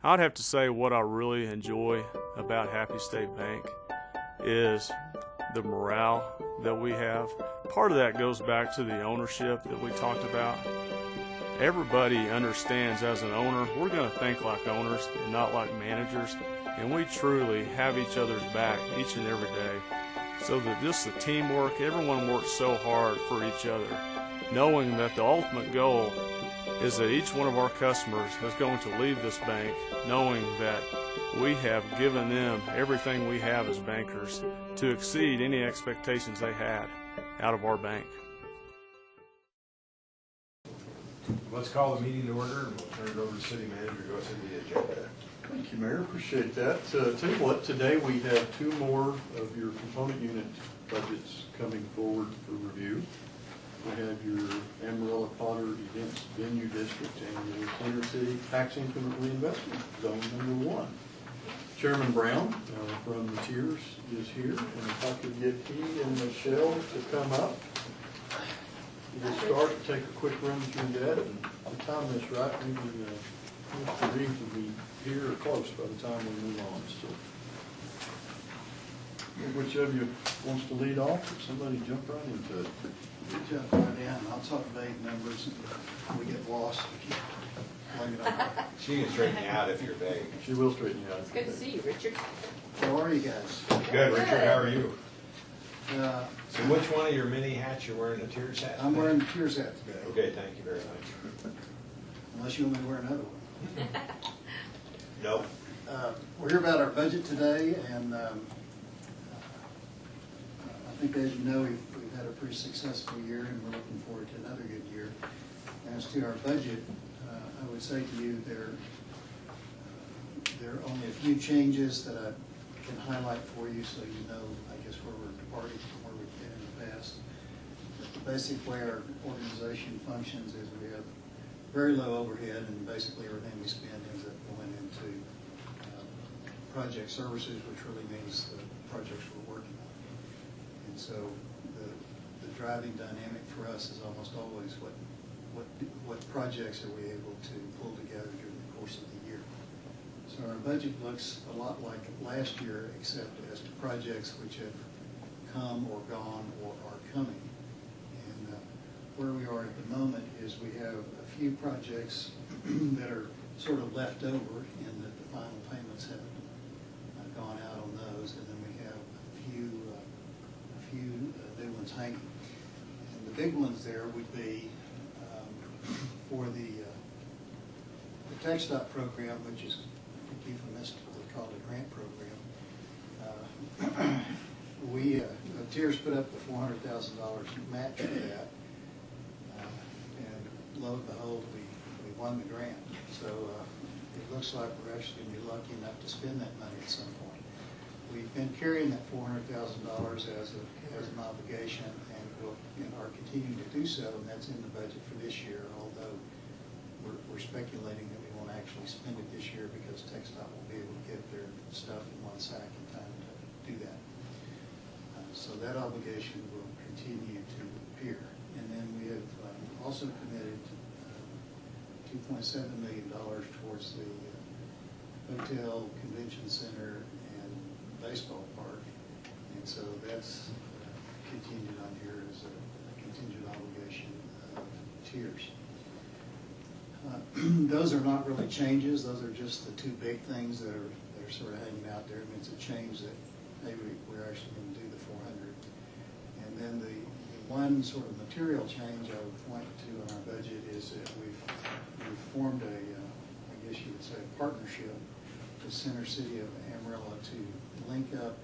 I'd have to say what I really enjoy about Happy State Bank is the morale that we have. Part of that goes back to the ownership that we talked about. Everybody understands as an owner, we're going to think like owners and not like managers, and we truly have each other's back each and every day. So that just the teamwork, everyone works so hard for each other, knowing that the ultimate goal is that each one of our customers is going to leave this bank knowing that we have given them everything we have as bankers to exceed any expectations they had out of our bank. Let's call the meeting to order, and we'll turn it over to City Manager to go through the agenda. Thank you, Mayor. Appreciate that. Tell you what, today we have two more of your component unit budgets coming forward for review. We have your Amarillo Potter Events Venue District and your Center City Tax Increment Reinvestment Zone number 1. Chairman Brown from the Tiers is here, and if I could get he and Michelle to come up. We'll start, take a quick run through that, and the time is right, maybe Mr. Reeves will be here or close by the time we move on. So, which of you wants to lead off, or somebody jump right into it? You jump right in. I'll talk about 8 numbers, and we get lost if you blame it on her. She can straighten you out if you're vague. She will straighten you out. It's good to see you, Richard. How are you guys? Good, Richard, how are you? Uh, So which one of your mini hats you're wearing, a Tiers hat? I'm wearing the Tiers hat today, Okay, thank you very much. unless you want me to wear another one. No. We're here about our budget today, and I think, as you know, we've had a pretty successful year, and we're looking forward to another good year. As to our budget, I would say to you there are only a few changes that I can highlight for you, so you know, I guess, where we're departing from where we've been in the past. But the basic way our organization functions is we have very low overhead, and basically everything we spend ends up going into project services, which really means the projects we're working on. And so the driving dynamic for us is almost always what projects are we able to pull together during the course of the year. So our budget looks a lot like last year, except as to projects which have come or gone or are coming. And where we are at the moment is we have a few projects that are sort of left over in that the final payments haven't gone out on those, and then we have a few new ones hanging. And the big ones there would be for the TechStop program, which is euphemistically called a grant program. Tiers put up the $400,000 match for that, and lo and behold, we won the grant. So it looks like we're actually going to be lucky enough to spend that money at some point. We've been carrying that $400,000 as an obligation, and are continuing to do so, and that's in the budget for this year, although we're speculating that we won't actually spend it this year because TechStop will be able to get their stuff in one sack in time to do that. So that obligation will continue to appear. And then we have also committed $2.7 million towards the hotel, convention center, and baseball park. And so that's continued on here as a contingent obligation of Tiers. Those are not really changes. Those are just the two big things that are sort of hanging out there. I mean, it's a change that maybe we're actually going to do the 400. And then the one sort of material change I would point to in our budget is that we've formed a, I guess you would say, a partnership with Center City of Amarillo to link up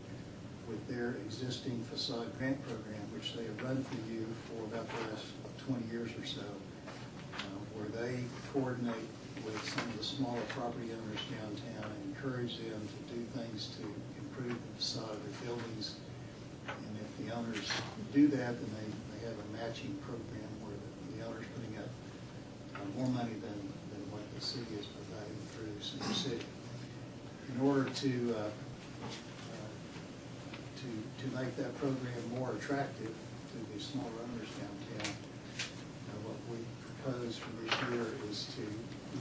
with their existing facade grant program, which they have run for you for about the last 20 years or so, where they coordinate with some of the smaller property owners downtown and encourage them to do things to improve the facade of their buildings. And if the owners do that, then they have a matching program where the owner's putting up more money than what the city is providing through Center City. In order to make that program more attractive to the smaller owners downtown, what we propose for this year is to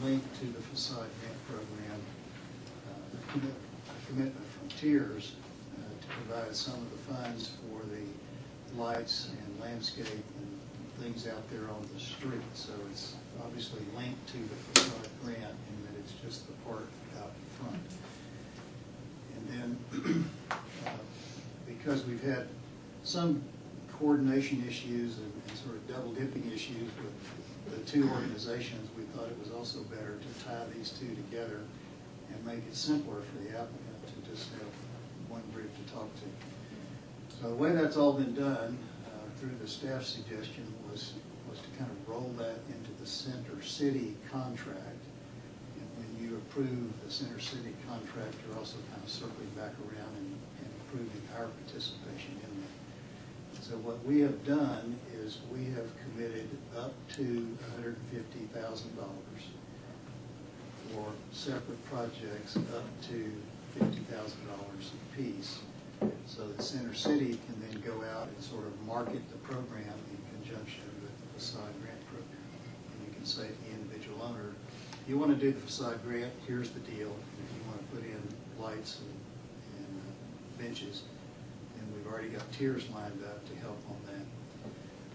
link to the facade grant program a commitment from Tiers to provide some of the funds for the lights and landscape and things out there on the street. So it's obviously linked to the facade grant in that it's just the part out front. And then because we've had some coordination issues and sort of double dipping issues with the two organizations, we thought it was also better to tie these two together and make it simpler for the applicant to just have one group to talk to. So the way that's all been done through the staff suggestion was to kind of roll that into the Center City contract. And when you approve the Center City contract, you're also kind of circling back around and approving our participation in that. So what we have done is we have committed up to $150,000 for separate projects up to $50,000 apiece, so that Center City can then go out and sort of market the program in conjunction with the facade grant program. And you can say to the individual owner, you want to do the facade grant, here's the deal. If you want to put in lights and benches, and we've already got Tiers lined up to help on that.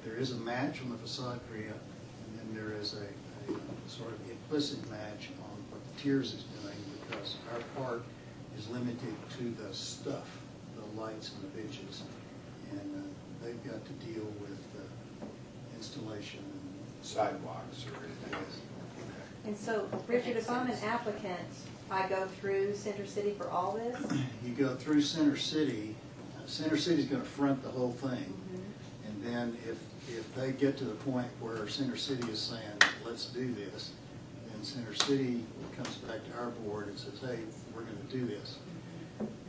There is a match on the facade grant, and then there is a sort of implicit match on what the Tiers is doing, because our part is limited to the stuff, the lights and the benches, and they've got to deal with installation and Sidewalks or anything else. And so, Richard, if I'm an applicant, I go through Center City for all this? you go through Center City. Center City's going to front the whole thing. And then if they get to the point where Center City is saying, let's do this, then Center City comes back to our board and says, hey, we're going to do this.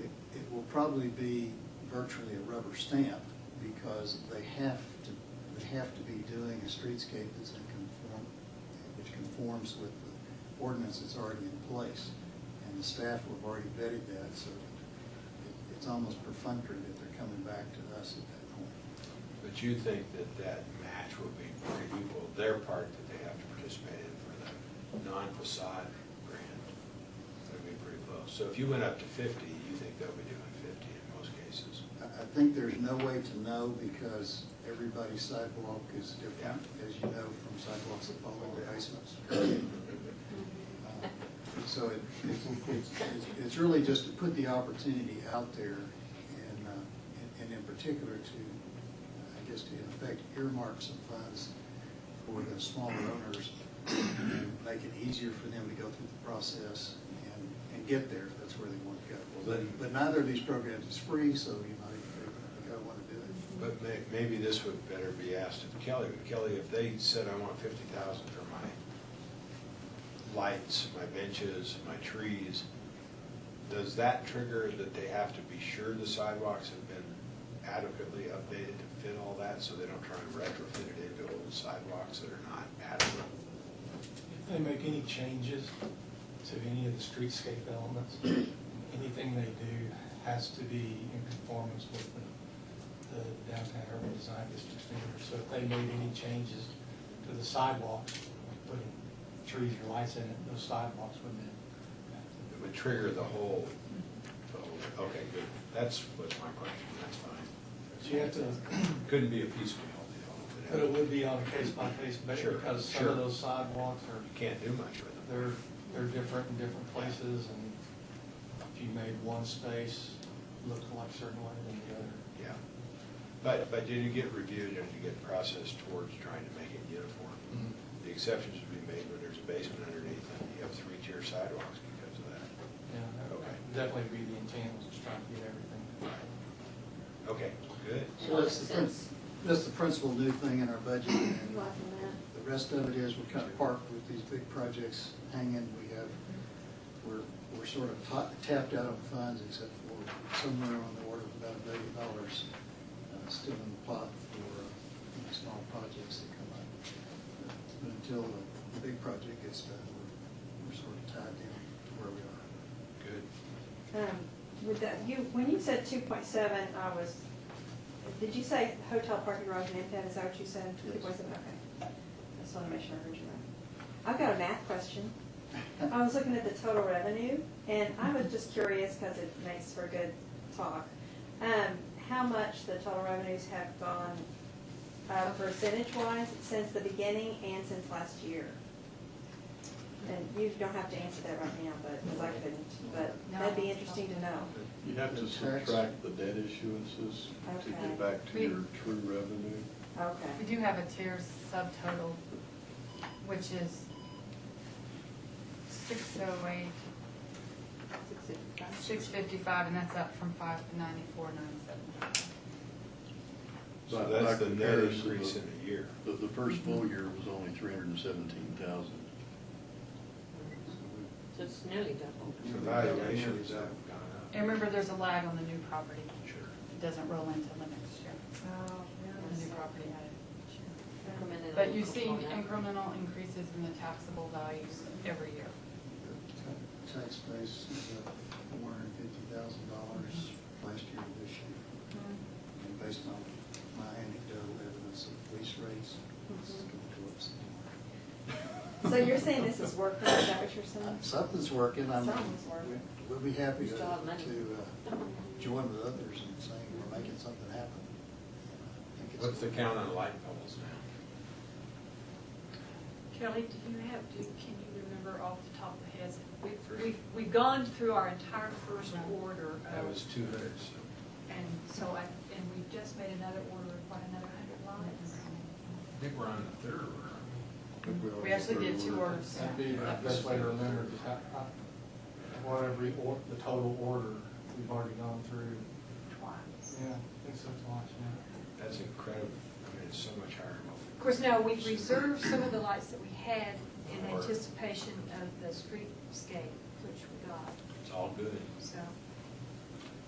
It will probably be virtually a rubber stamp, because they have to be doing a streetscape which conforms with the ordinance that's already in place. And the staff have already vetted that, so it's almost perfunctory that they're coming back to us at that point. But you think that match will be pretty equal, their part that they have to participate in for the non-facade grant? That'd be pretty close. So if you went up to 50, you think they'll be doing 50 in most cases? I think there's no way to know, because everybody's sidewalk is different, as you know, from sidewalks that fall into basements. So it's really just to put the opportunity out there, and in particular to, I guess, to in effect earmark some funds for the smaller owners, and make it easier for them to go through the process and get there if that's where they want to go. Well, then, But neither of these programs is free, so you know you gotta want to do it. but maybe this would better be asked of Kelly. Kelly, if they said, I want 50,000 for my lights, my benches, my trees, does that trigger that they have to be sure the sidewalks have been adequately updated to fit all that, so they don't try and retrofit it into old sidewalks that are not adequate? If they make any changes to any of the streetscape elements, anything they do has to be in conformance with the downtown urban design district standards. So if they made any changes to the sidewalks, like putting trees or lights in it, those sidewalks would then have to. It would trigger the whole, okay, good. That's what's my question, that's fine. So you have to, Couldn't be a piecemeal deal. but it would be on a case-by-case basis, Sure, because some sure. of those sidewalks are, You can't do much with them. they're different in different places, and if you made one space look like a certain way than the other. Yeah. But did you get reviewed and you get processed towards trying to make it uniform? Mhm. The exceptions would be made when there's a basement underneath and you have 3-tier sidewalks because of that. Yeah, that would Okay. definitely be the intent, was just trying to get everything. Okay, good. So that's the principal new thing in our budget, and Liking that. the rest of it is we're kind of parked with these big projects hanging. We're sort of tapped out of funds, except for somewhere on the order of about $1 million still in the pot for small projects that come up. But until the big project gets done, we're sort of tied down to where we are. Good. With that, when you said 2.7, did you say hotel parking garage and impact? Is that what you said? Yes. 2.7, okay. I just want to make sure I heard you right. I've got a math question. I was looking at the total revenue, and I was just curious, because it makes for good talk, how much the total revenues have gone percentage-wise since the beginning and since last year. And you don't have to answer that right now, but, because I couldn't, but that'd be interesting to know. You have to subtract the debt issuances to Okay. get back to your true revenue. We Okay. do have a tier subtotal, which is 608, 655, and that's up from 594,975. So By that's the net comparison, increase in a year. The first full year was only 317,000. So it's nearly double. So valuations have gone up. And remember, there's a lag on the new property. Sure. It doesn't roll into the next year. Oh, The new property added each year. Incremental But you see component. incremental increases in the taxable values every year. Tax base is up $450,000 last year to this year. And based on my anecdotal evidence of lease rates, it's going to go up some more. So you're saying this is working, is that what you're saying? Something's working. Something's working. We'll be happy We to still have money. join with others in saying we're making something happen. I think it's- What's the count on light poles now? Kelly, can you remember off the top of the head? We've gone through our entire first order. That was 200, so. And so and we've just made another order of another 100 lights. I think we're on the third order. We actually did 2 orders. That'd be the best way to remember, because the total order, we've already gone through. Twice. Yeah, I think so, twice, yeah. That's incredible. I mean, it's so much higher. Of course, now we've reserved some of the lights that we had in anticipation of the streetscape, which we got, It's all good. so.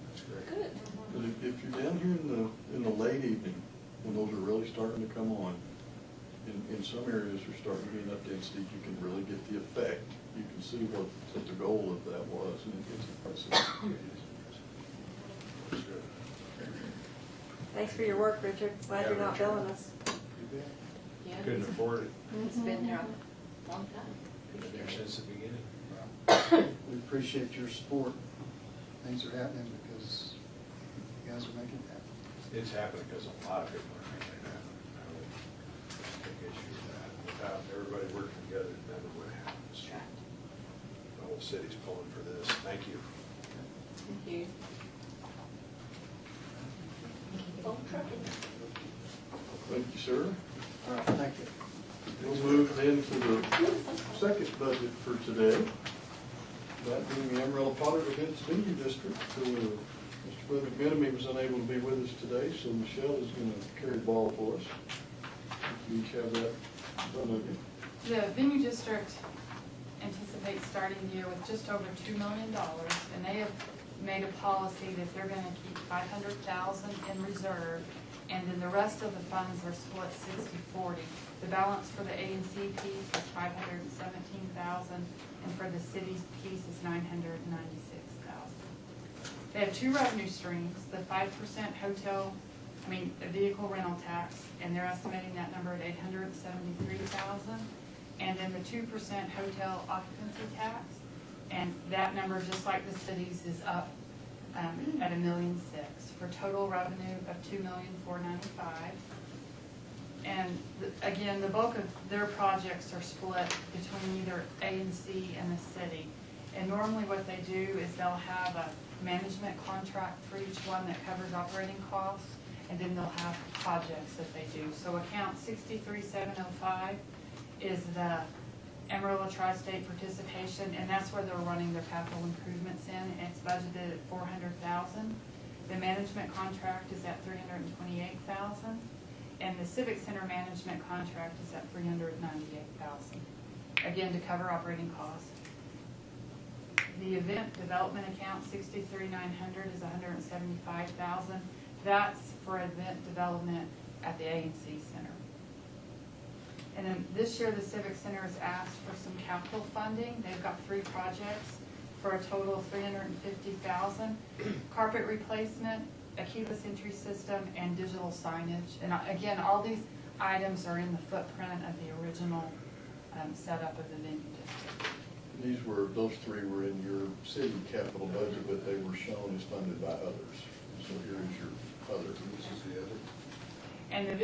That's great. Good. But if you're down here in the late evening, when those are really starting to come on, in some areas are starting to gain up density, you can really get the effect. You can see what the goal of that was, and it's impressive. Thanks for your work, Richard. Glad you're not billing us. Yeah. Couldn't afford it. It's been there a long time. Been there since the beginning. We appreciate your support. Things are happening because you guys are making it happen. It's happening because a lot of people are making it happen. I would take issue with that. Without everybody working together, it never would happen. The whole city's pulling for this. Thank you. Thank you. Phone trucking. Thank you, sir. All right, thank you. We'll move then to the second budget for today, that being the Amarillo Potter Events Venue District. So, Mr. Bud McMenamy was unable to be with us today, so Michelle is going to carry the ball for us. You each have that in front of you. The venue district anticipates starting the year with just over $2 million, and they have made a policy that they're gonna keep $500,000 in reserve, and then the rest of the funds are split 60-40. The balance for the A and C piece is $517,000, and for the city's piece is $996,000. They have 2 revenue streams, the 5% vehicle rental tax, and they're estimating that number at $873,000. And then the 2% hotel occupancy tax, and that number, just like the city's, is up at $1.6 million for total revenue of $2,495,000. And again, the bulk of their projects are split between either A and C and the city. And normally what they do is they'll have a management contract for each one that covers operating costs, and then they'll have projects that they do. So account 63705 is the Amarillo Tri-State participation, and that's where they're running their capital improvements in. It's budgeted at $400,000. The management contract is at $328,000, and the Civic Center management contract is at $398,000. Again, to cover operating costs. The event development account 63900 is $175,000. That's for event development at the A&C Center. And then this year, the Civic Center has asked for some capital funding. They've got 3 projects for a total of $350,000. Carpet replacement, a keyless entry system, and digital signage. And again, all these items are in the footprint of the original setup of the venue district. those three were in your city capital budget, but they were shown as funded by others. So here is your other. This is the other. And the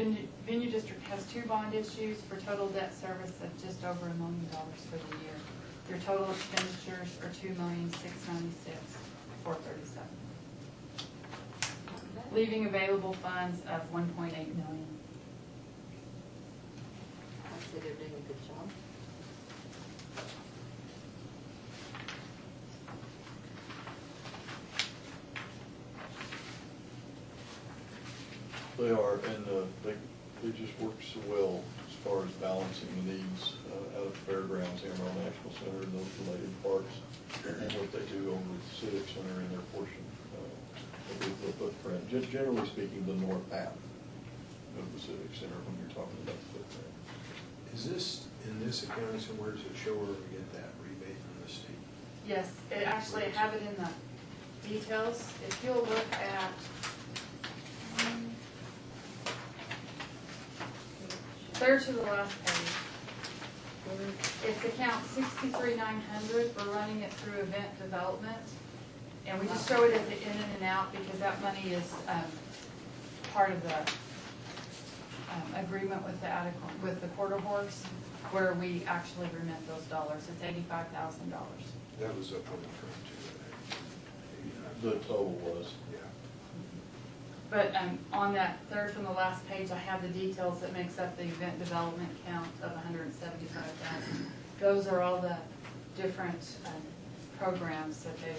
venue district has 2 bond issues for total debt service of just over $1 million for the year. Their total expenditures are $2,696,437, leaving available funds of $1.8 million. I say they're doing a good job. They are, and they just work so well as far as balancing the needs out of the fairgrounds, Amarillo National Center, and those related parks, and what they do over at the Civic Center in their portion of the footprint. Just generally speaking, the north half of the Civic Center when you're talking about the footprint. Is this, in this accounting somewhere, does it show where we get that rebate from the state? Yes, it actually, I have it in the details. If you'll look at, third to the last page, it's account 63900. We're running it through event development. And we just show it as the in and out because that money is part of the agreement with the quarter horse, where we actually remit those dollars. It's $85,000. That was up on the front too, The total was. yeah. But on that third from the last page, I have the details that makes up the event development count of $175,000. Those are all the different programs that they're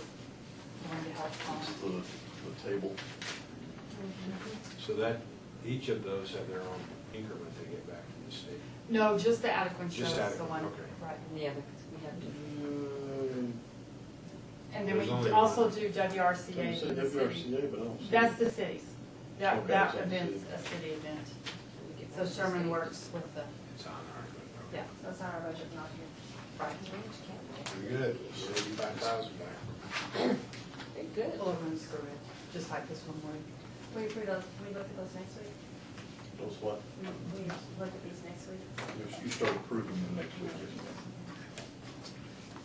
going to help It's on. the table. So that, each of those have their own increment they get back from the state? No, just the Adequan show Just is the Adequan, one. okay. Right. Yeah, because we have to. And then There's we only also one. do WRCA for the city. WRCA, but I don't see That's it. the cities. That Okay, that so it's event's city. a city event. we get So more Sherman states. works with the, It's on our, okay. yeah, That's not our budget, not here. right. Pretty good, we're 85,000 back. They're good. Full of runs through it, just like this one would. We look at those next week? Those what? We look at these next week? You start approving them next week.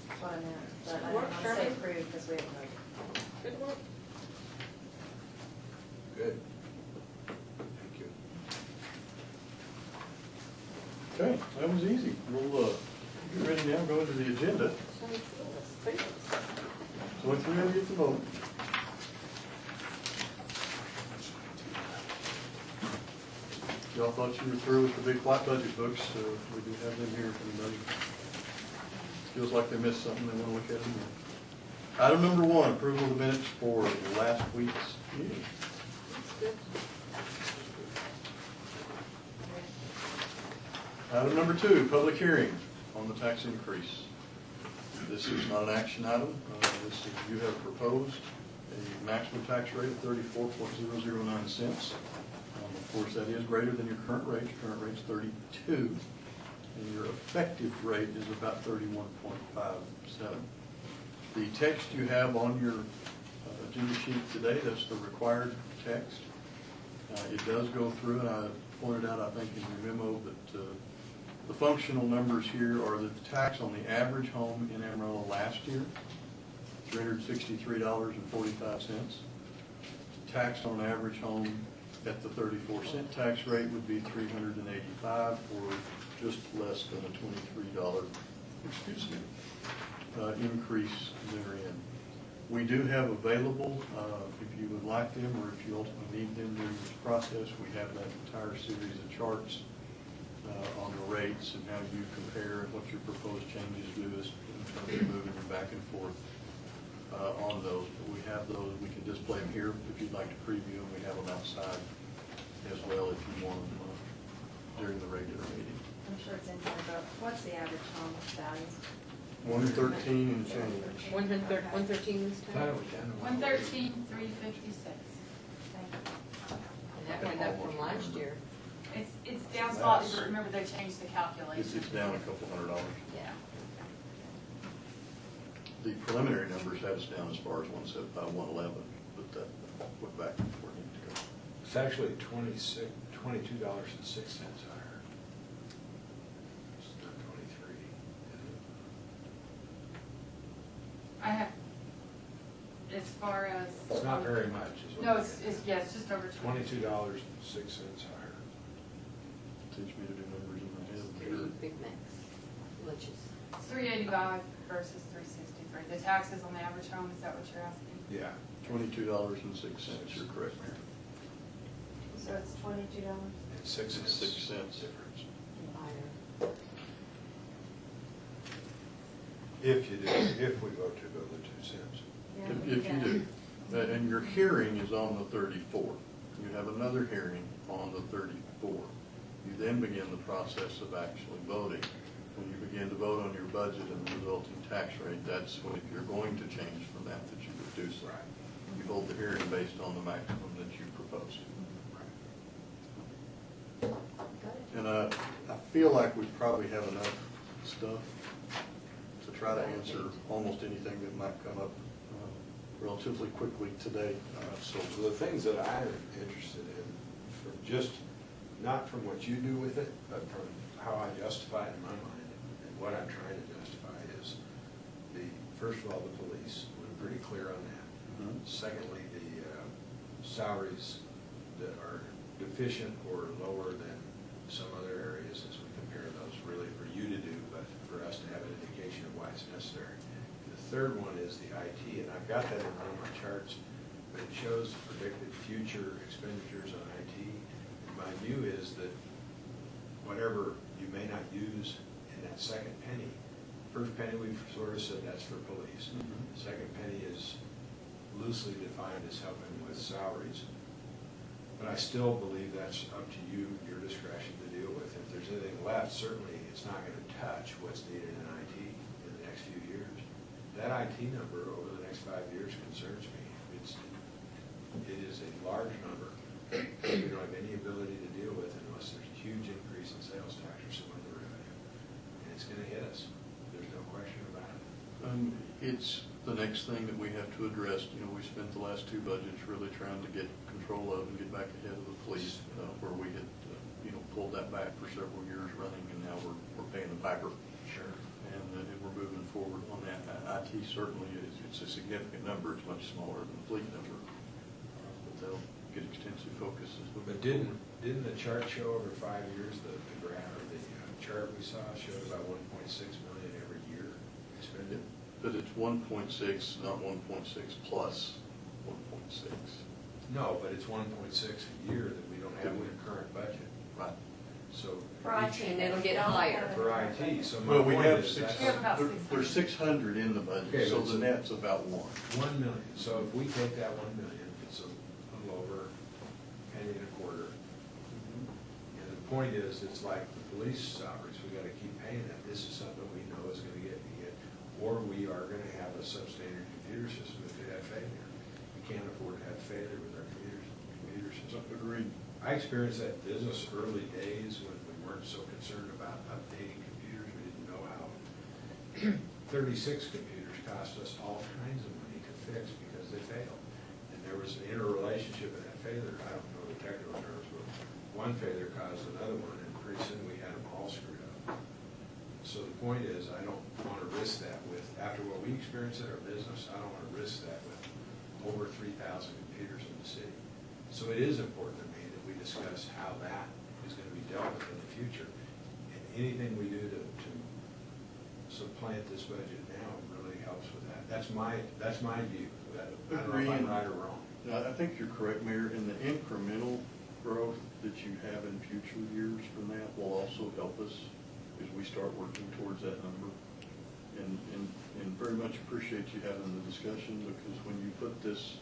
That's what I meant, but I Work, don't want to say Sherman. approved because we haven't voted. Good work. Good. Thank you. Okay, that was easy. We'll get ready now, go into the agenda. So if we have you at the moment. Y'all thought you were through with the big flat budget books, so we do have them here if anybody feels like they missed something, they want to look at them. Item number 1, approval of the minutes for last week's meeting. That's good. Item number 2, public hearing on the tax increase. This is not an action item. This is, you have proposed a maximum tax rate of 34.009 cents. Of course, that is greater than your current rate. Your current rate's 32, and your effective rate is about 31.57. The text you have on your agenda sheet today, that's the required text. It does go through, and I pointed out, I think, in your memo that the functional numbers here are the tax on the average home in Amarillo last year, $363.45. Tax on an average home at the 34-cent tax rate would be $385, or just less than a $23, increase therein. We do have available, if you would like them, or if you ultimately need them during this process, we have that entire series of charts on the rates and how you compare and what your proposed changes do is in terms of moving them back and forth on those. But we have those, we can display them here if you'd like to preview them. We have them outside as well if you want them during the regular meeting. I'm sure it's in here, but what's the average home value? 113 and change. 113 this time? 113,356. Thank you. And that went up from last year. It's down slightly, but remember they changed the calculation. It's down a couple $100. Yeah. The preliminary numbers have us down as far as 111, but that went back where it needed to go. It's actually $22.06 higher. It's not 23, is I have, as far as. It's not very much, is what No, I'm it's, getting yeah, it's just over at. $22. $22.06 higher. Teach me to do numbers in my head. Three Big Macs, lunches. It's $385 versus $363. The taxes on the average home, is that what you're asking? Yeah. $22.06, you're correct, Mayor. So it's $22. And 6 cents. 6 cents. Difference. Higher. If you do, if we vote to go the 2 cents. If you do. And your hearing is on the 34th. You have another hearing on the 34th. You then begin the process of actually voting. When you begin to vote on your budget and the resulting tax rate, that's when, if you're going to change from that you reduce it. Right. You hold the hearing based on the maximum that you proposed. And I feel like we probably have enough stuff to try to answer almost anything that might come up relatively quickly today. So the things that I'm interested in, from just, not from what you do with it, but from how I justify it in my mind, and what I'm trying to justify is first of all, the police, we're pretty clear on that. Mhm. Secondly, the salaries that are deficient or lower than some other areas as we compare those, really for you to do, but for us to have an indication of why it's necessary. The third one is the IT, and I've got that in one of my charts, but it shows predicted future expenditures on IT. And my view is that whatever you may not use in that second penny, first penny we've sort of said that's for police. Mhm. The second penny is loosely defined as helping with salaries. But I still believe that's up to you, your discretion to deal with. If there's anything left, certainly it's not going to touch what's needed in IT in the next few years. That IT number over the next 5 years concerns me. It is a large number that we don't have any ability to deal with unless there's a huge increase in sales tax or some other revenue. And it's going to hit us. There's no question about it. It's the next thing that we have to address. You know, we spent the last 2 budgets really trying to get control of and get back ahead of the police, where we had, pulled that back for several years running, and now we're paying the piper. Sure. And we're moving forward on that. IT certainly it's a significant number. It's much smaller than the fleet number, but they'll get extensive focus as we But move forward. didn't the chart show over 5 years, the graph, or the chart we saw showed about 1.6 million every year expended? But it's 1.6, not 1.6 plus 1.6. No, but it's 1.6 a year that we don't have in the current budget. Right. So. For IT. And it'll get higher. For IT, so my Well, we point have is six, that's We have about there's 600 in the budget, Okay, so but the net's about 1. 1 million. So if we take that 1 million, it's a little over penny and a quarter. And the point is, it's like the police salaries, we gotta keep paying that. This is something we know is gonna get hit. Or we are gonna have a substandard computer system if they have failure. We can't afford to have failure with our computer system. Agreed. I experienced that in business early days when we weren't so concerned about updating computers. We didn't know how 36 computers cost us all kinds of money to fix because they failed. And there was an interrelationship in that failure. I don't know the technical terms, but one failure caused another one, and pretty soon we had them all screwed up. So the point is, I don't want to risk that with, after what we experienced in our business, I don't want to risk that with over 3,000 computers in the city. So it is important to me that we discuss how that is going to be dealt with in the future. And anything we do to supplant this budget now really helps with that. That's my view. I don't know if I'm right or wrong. I think you're correct, Mayor, and the incremental growth that you have in future years from that will also help us as we start working towards that number. And very much appreciate you having the discussion, because when you put this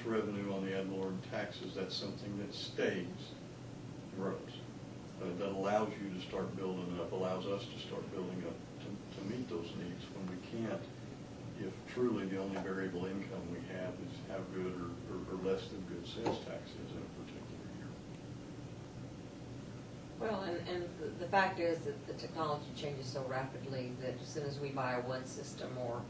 revenue on the ad valorem taxes, that's something that stays, grows. That allows you to start building up, allows us to start building up to meet those needs when we can't, if truly the only variable income we have is how good or less than good sales tax is in a particular year. Well, and the fact is that the technology changes so rapidly that as soon as we buy one system or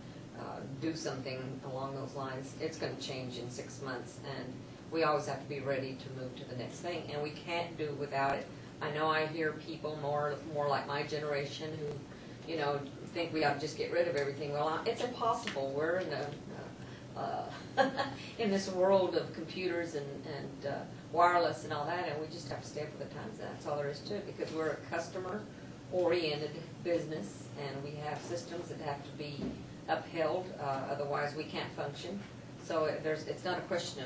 do something along those lines, it's going to change in 6 months, and we always have to be ready to move to the next thing, and we can't do without it. I know I hear people more like my generation who, think we ought to just get rid of everything. Well, it's impossible. We're in in this world of computers and wireless and all that, and we just have to stay up with the times. That's all there is to it, because we're a customer-oriented business, and we have systems that have to be upheld, otherwise we can't function. So it's not a question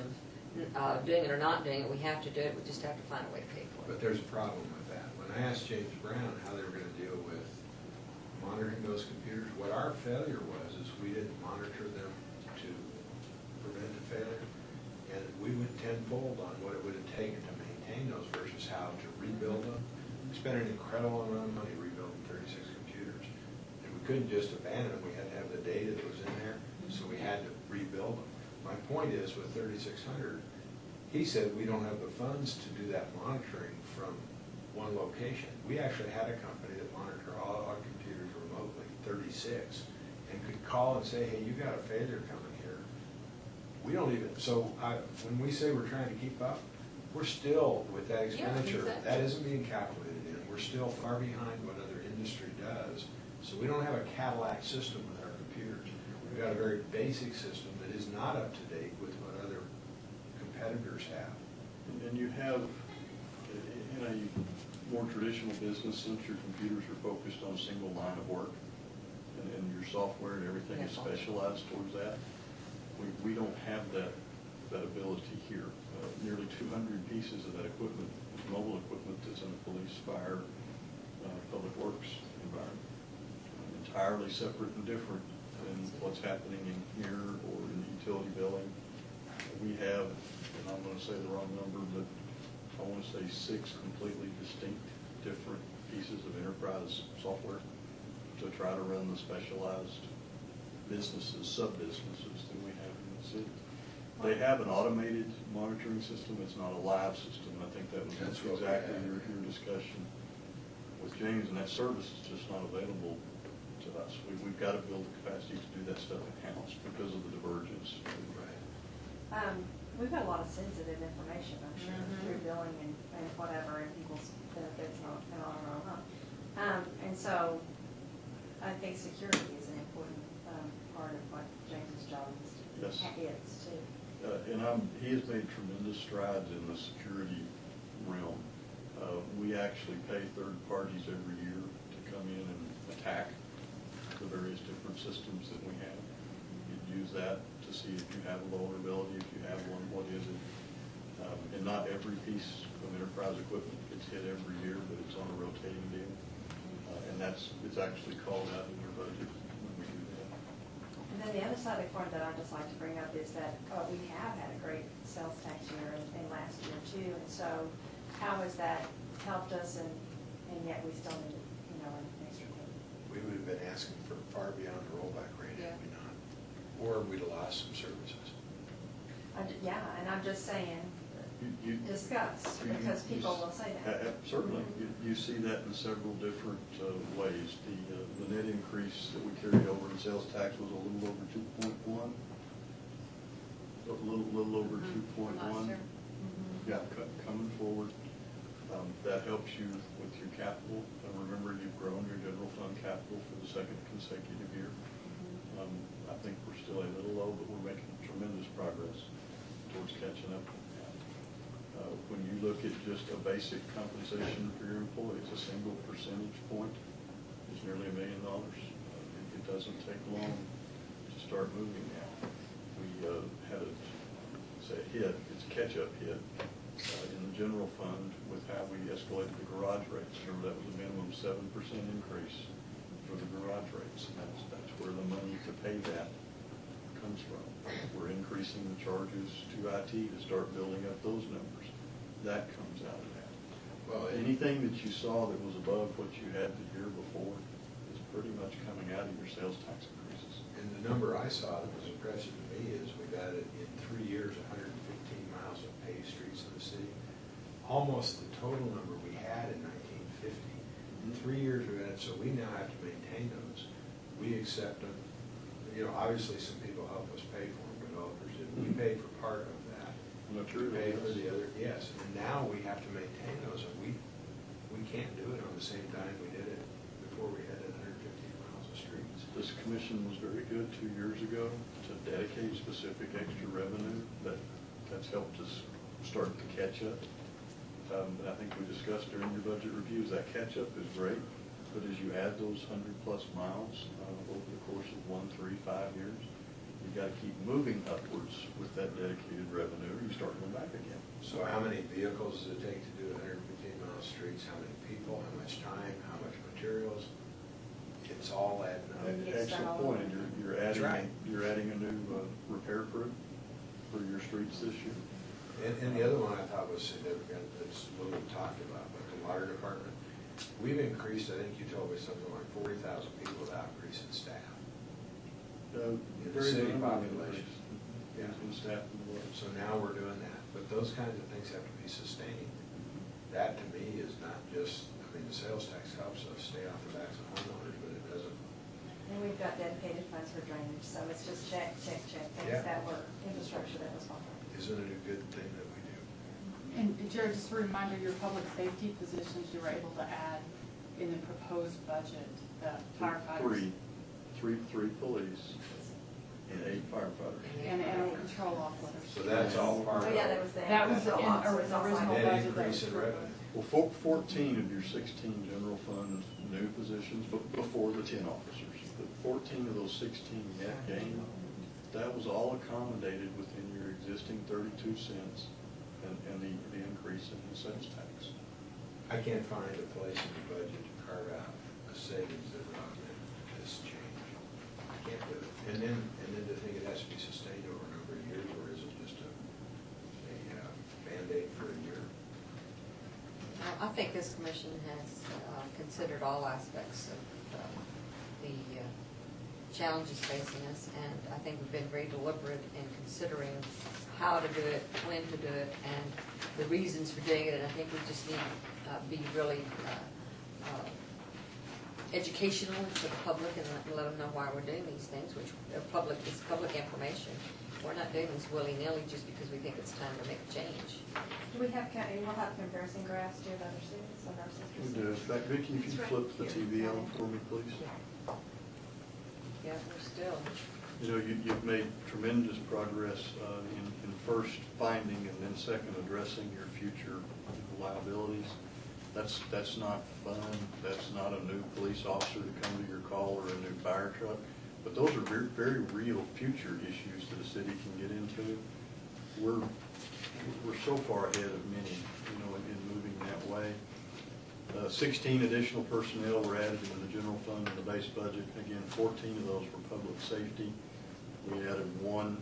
of doing it or not doing it. We have to do it. We just have to find a way to pay for it. But there's a problem with that. When I asked James Brown how they were going to deal with monitoring those computers, what our failure was is we didn't monitor them to prevent a failure, and we went tenfold on what it would have taken to maintain those versus how to rebuild them. We spent an incredible amount of money rebuilding 36 computers, and we couldn't just abandon them. We had to have the data that was in there, so we had to rebuild them. My point is, with 3600, he said we don't have the funds to do that monitoring from one location. We actually had a company that monitored all our computers remotely, 36, and could call and say, hey, you got a failure coming here. We don't even, so when we say we're trying to keep up, we're still, with that expenditure, exactly. that isn't being calculated in. We're still far behind what other industry does. So we don't have a Cadillac system with our computers. We've got a very basic system that is not up to date with what other competitors have. And you have, in a more traditional business, since your computers are focused on a single line of work, and your software and everything is specialized towards that, we don't have that ability here. Nearly 200 pieces of that equipment, mobile equipment that's in the police, fire, public works environment, entirely separate and different than what's happening in here or in utility billing. We have, and I'm going to say the wrong number, but I want to say 6 completely distinct different pieces of enterprise software to try to run the specialized businesses, sub-businesses that we have in the city. They have an automated monitoring system. It's not a live system. I think that was exactly your discussion with James, and that service is just not available to us. We've got to build the capacity to do that stuff in-house because of the divergence. We've got a lot of sensitive information, I'm sure, through billing and whatever, and people's benefits and on and on. And so I think security is an important part of what James's job is too. He has made tremendous strides in the security realm. We actually pay third parties every year to come in and attack the various different systems that we have. You use that to see if you have a vulnerability, if you have one, what is it? And not every piece of enterprise equipment gets hit every year, but it's on a rotating deal. And it's actually called out in your budget when we do that. And then the other side of the coin that I'd just like to bring up is that we have had a great sales tax year and last year too. And so how has that helped us, and yet we still need, an extra payment? We would have been asking for far beyond the rollback rate, had we not. Or we'd have lost some services. Yeah, and I'm just saying, discuss, because people will say that. Certainly. You see that in several different ways. The net increase that we carried over in sales tax was a little over 2.1. A little over 2.1. Yeah, coming forward. That helps you with your capital. And remember, you've grown your general fund capital for the second consecutive year. I think we're still a little low, but we're making tremendous progress towards catching up with that. When you look at just a basic compensation for your employees, a single percentage point is nearly $1 million. It doesn't take long to start moving now. We had a hit, it's a catch-up hit in the general fund with how we escalated the garage rates. Remember, that was a minimum 7% increase for the garage rates, and that's where the money to pay that comes from. We're increasing the charges to IT to start building up those numbers. That comes out of that. Well, anything that you saw that was above what you had the year before is pretty much coming out of your sales tax increases. And the number I saw that was impressive to me is we've added in 3 years 115 miles of paved streets in the city. Almost the total number we had in 1950. In 3 years we've added, so we now have to maintain those. We accept them. Obviously some people help us pay for them, developers did. We paid for part of that. We paid for the other, yes. And now we have to maintain those, and we can't do it on the same time we did it before we had 115 miles of the streets. This commission was very good 2 years ago to dedicate specific extra revenue. That's helped us start to catch up. I think we discussed during your budget reviews, that catch-up is great, but as you add those 100-plus miles over the course of 1, 3, 5 years, you've got to keep moving upwards with that dedicated revenue, or you start going back again. So how many vehicles does it take to do 115 mile streets? How many people, how much time, how much materials? It's all adding up. Excellent point, and you're That's right. adding a new repair crew for your streets this year. And the other one I thought was significant, that's a little talked about, but the water department, we've increased, I think you told me something like 40,000 people without increasing staff. In the Very city minimal population. increase Yeah. in staff and water. So now we're doing that, but those kinds of things have to be sustained. That to me is not just, I mean, the sales tax helps us stay off the backs of homeowners, but it doesn't. And we've got dedicated funds for drainage, so it's just check, check, check, Yeah. things that were infrastructure that was behind. Isn't it a good thing that we do? And Jared, just a reminder, your public safety positions you were able to add in the proposed budget, the firefighters. Three police and 8 firefighters. And animal control officers. So that's all part Oh, of. yeah, that was the. That was the in lots, our so it's all original like- Net budget that increase was in revenue. Well, 14 of your 16 general fund new positions, but before the 10 officers. But 14 of those 16 net gain, that was all accommodated within your existing 32 cents and the increase in the sales tax. I can't find a place in the budget to carve out a savings that would augment this change. I can't do it. And then to think it has to be sustained over a number of years, or is it just a Band-Aid for a year? I think this commission has considered all aspects of the challenges facing us, and I think we've been very deliberate in considering how to do it, when to do it, and the reasons for doing it, and I think we just need to be really educational to the public and let them know why we're doing these things, which are public, it's public information. We're not doing this willy-nilly just because we think it's time to make a change. Do we have, we'll have comparison graphs to other cities and our sister We cities? do. In fact, Vicki, if you flip the TV on for me, please. Yeah, we're still. You know, you've made tremendous progress in first finding and then second addressing your future liabilities. That's not fun. That's not a new police officer to come to your call or a new fire truck. But those are very, very real future issues that a city can get into. We're so far ahead of many, you know, in moving that way. 16 additional personnel were added into the general fund in the base budget. Again, 14 of those were public safety. We added 1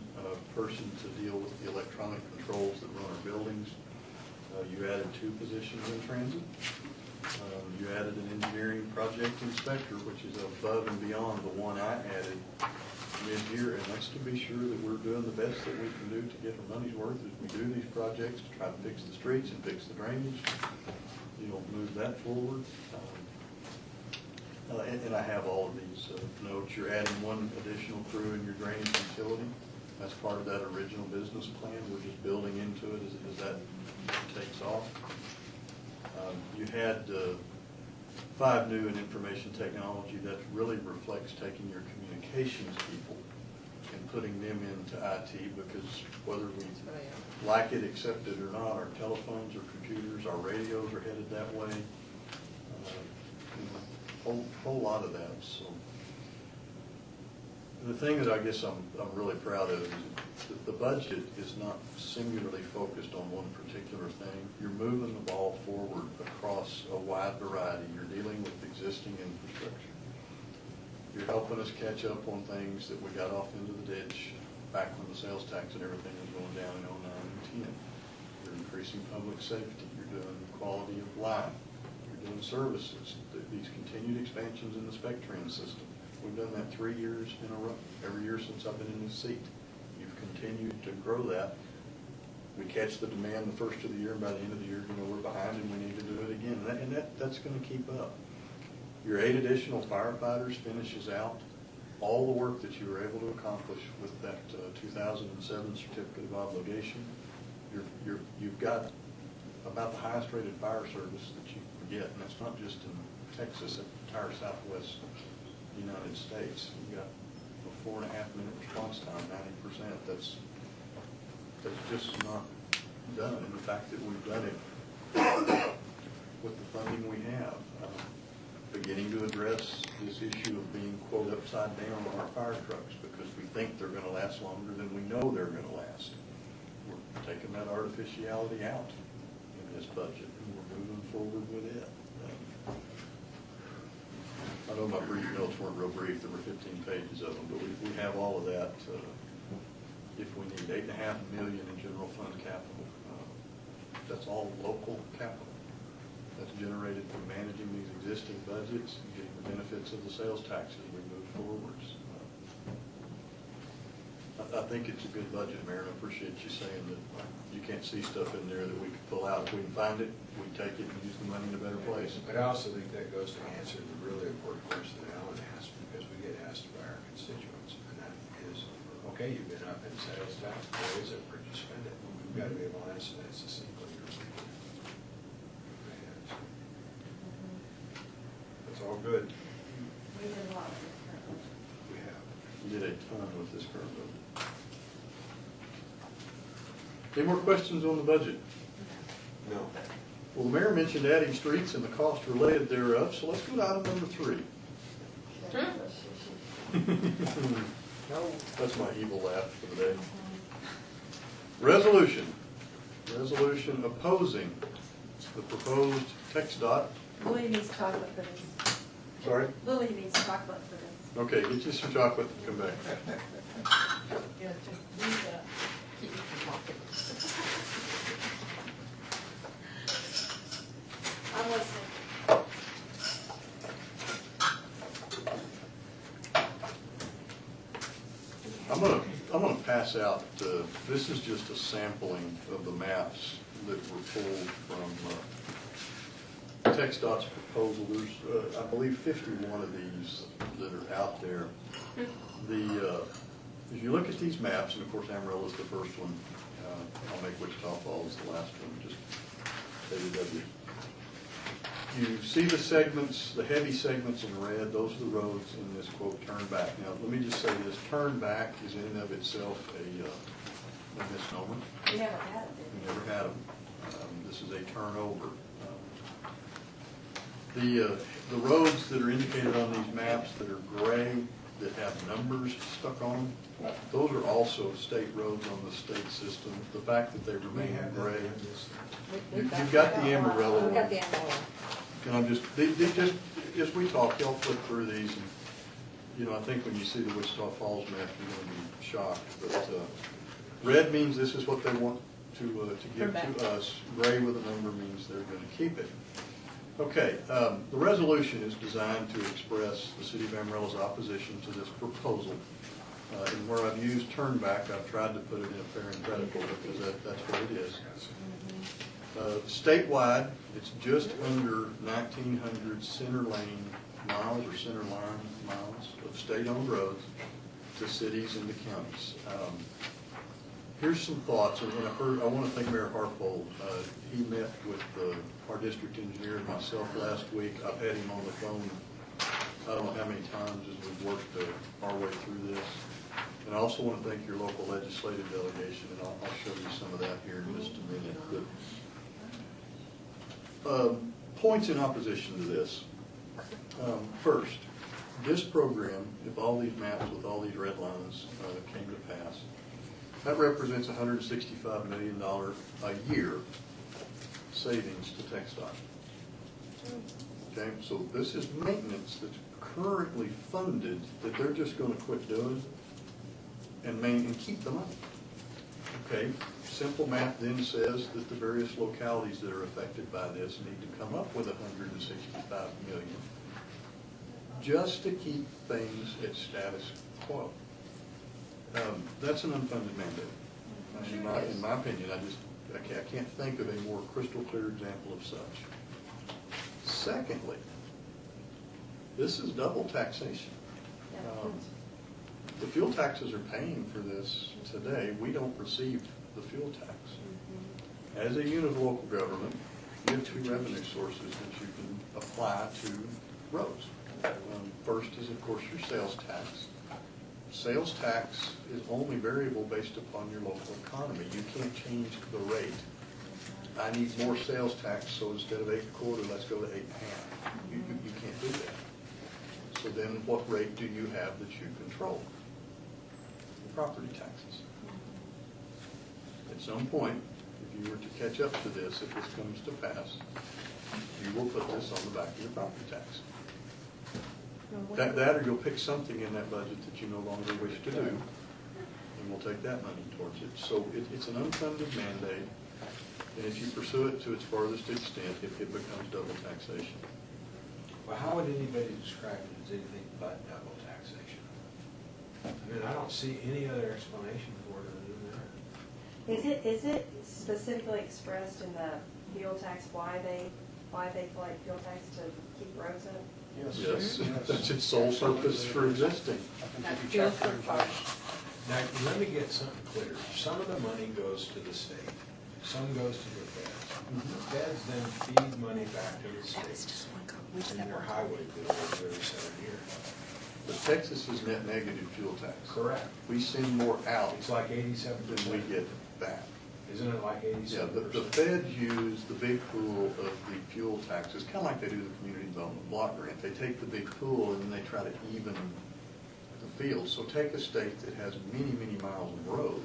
person to deal with the electronic controls that run our buildings. You added 2 positions in transit. You added an engineering project inspector, which is above and beyond the one I added mid-year, and that's to be sure that we're doing the best that we can do to get our money's worth as we do these projects to try to fix the streets and fix the drainage. You know, move that forward. And I have all of these notes. You're adding 1 additional crew in your drainage utility. That's part of that original business plan. We're just building into it as that takes off. You had 5 new in information technology. That really reflects taking your communications people and putting them into IT, because whether we like it, accept it or not, our telephones, our computers, our radios are headed that way. Whole lot of that. So the thing that I guess I'm really proud of is that the budget is not singularly focused on one particular thing. You're moving the ball forward across a wide variety. You're dealing with existing infrastructure. You're helping us catch up on things that we got off into the ditch back when the sales tax and everything was going down in 09 and 10. You're increasing public safety. You're doing quality of life. You're doing services. These continued expansions in the spec trend system. We've done that 3 years in a row, every year since I've been in this seat. You've continued to grow that. We catch the demand the first of the year, and by the end of the year, you know, we're behind and we need to do it again. And that's going to keep up. Your 8 additional firefighters finishes out all the work that you were able to accomplish with that 2007 certificate of obligation. You've got about the highest rated fire service that you can get, and that's not just in Texas, the entire Southwest United States. We got a 4.5-minute response time, 90%. That's just not done. And the fact that we've done it with the funding we have, beginning to address this issue of being, quote, upside down on our fire trucks because we think they're going to last longer than we know they're going to last. We're taking that artificiality out in this budget, and we're moving forward with it. I know my brief notes weren't real brief. There were 15 pages of them, but we have all of that. If we need $8.5 million in general fund capital, that's all local capital. That's generated from managing these existing budgets and getting the benefits of the sales tax as we move forwards. I think it's a good budget, Mayor, and I appreciate you saying that you can't see stuff in there that we could pull out. If we can find it, we take it and use the money in a better place. But I also think that goes to answer the really important question that Alan asked, because we get asked by our constituents, and that is, okay, you've been up in sales tax, where is it, where'd you spend it? We've got to be able to answer that succinctly. That's all good. We did a lot with this current budget. We have. We did a ton with this current budget. Any more questions on the budget? No. Well, the mayor mentioned adding streets and the cost related thereof, so let's go to item number 3. That's my evil laugh for the day. Resolution opposing the proposed text dot. Lily needs chocolate for this. Sorry? Lily needs chocolate for this. Okay, get you some chocolate and come back. Yeah, just leave that. I'm listening. I'm gonna pass out, this is just a sampling of the maps that were pulled from TxDOT's proposal. There's, I believe, 51 of these that are out there. As you look at these maps, and of course Amarillo is the first one, I'll make Wichita Falls the last one, just ADW. You see the segments, the heavy segments in red, those are the roads in this, quote, turn back. Now, let me just say this, turn back is in and of itself a misnomer. We never had it, did We never had them. This is a turnover. The roads that are indicated on these maps that are gray, that have numbers stuck on them, those are also state roads on the state system. The fact that they remain gray. You've got the Amarillo We've got one. the Amarillo. And I'm just, just as we talk, y'all flip through these, and, you know, I think when you see the Wichita Falls map, you're going to be shocked. But red means this is what they want to give to us. Gray with a number means they're going to keep it. Okay, the resolution is designed to express the City of Amarillo's opposition to this proposal. And where I've used turn back, I've tried to put it in a parenthetical because that's what it is. Statewide, it's just under 1,900 center lane miles or center line miles of state-owned roads to cities and to counties. Here's some thoughts, and I want to thank Mayor Harpold. He met with our district engineer and myself last week. I've had him on the phone I don't know how many times as we've worked our way through this. And I also want to thank your local legislative delegation, and I'll show you some of that here in just a minute. But, points in opposition to this. First, this program, if all these maps with all these red lines came to pass, that represents $165 million a year savings to TxDOT. Okay, so this is maintenance that's currently funded that they're just going to quit doing and keep the money. Okay, simple math then says that the various localities that are affected by this need to come up with $165 million just to keep things at status quo. That's an unfunded mandate. In my opinion, I can't think of a more crystal clear example of such. Secondly, this is double taxation. The fuel taxes are paying for this today. We don't receive the fuel tax. As a unit of local government, you have two revenue sources that you can apply to roads. First is, of course, your sales tax. Sales tax is only variable based upon your local economy. You can't change the rate. I need more sales tax, so instead of 8.25, let's go to 8.5. You can't do that. So then what rate do you have that you control? The property taxes. At some point, if you were to catch up to this, if this comes to pass, you will put this on the back of your property tax. That or you'll pick something in that budget that you no longer wish to do, and we'll take that money towards it. So it's an unfunded mandate, and if you pursue it to its farthest extent, it becomes double taxation. Well, how would anybody describe it as anything but double taxation? I mean, I don't see any other explanation for it other than that. Is it specifically expressed in the fuel tax why they collect fuel tax to keep roads up? Yes, that's its sole purpose for existing. Now, let me get something clear. Some of the money goes to the state, some goes to the feds. The feds then feed money back to the state in their highway bills every 7 years. But Texas is net negative fuel tax. Correct. We send more out It's like 87%. than we get back. Isn't it like 87%? Yeah, the feds use the big pool of the fuel taxes, kind of like they do the community development block grant. They take the big pool and then they try to even the field. So take a state that has many, many miles of road,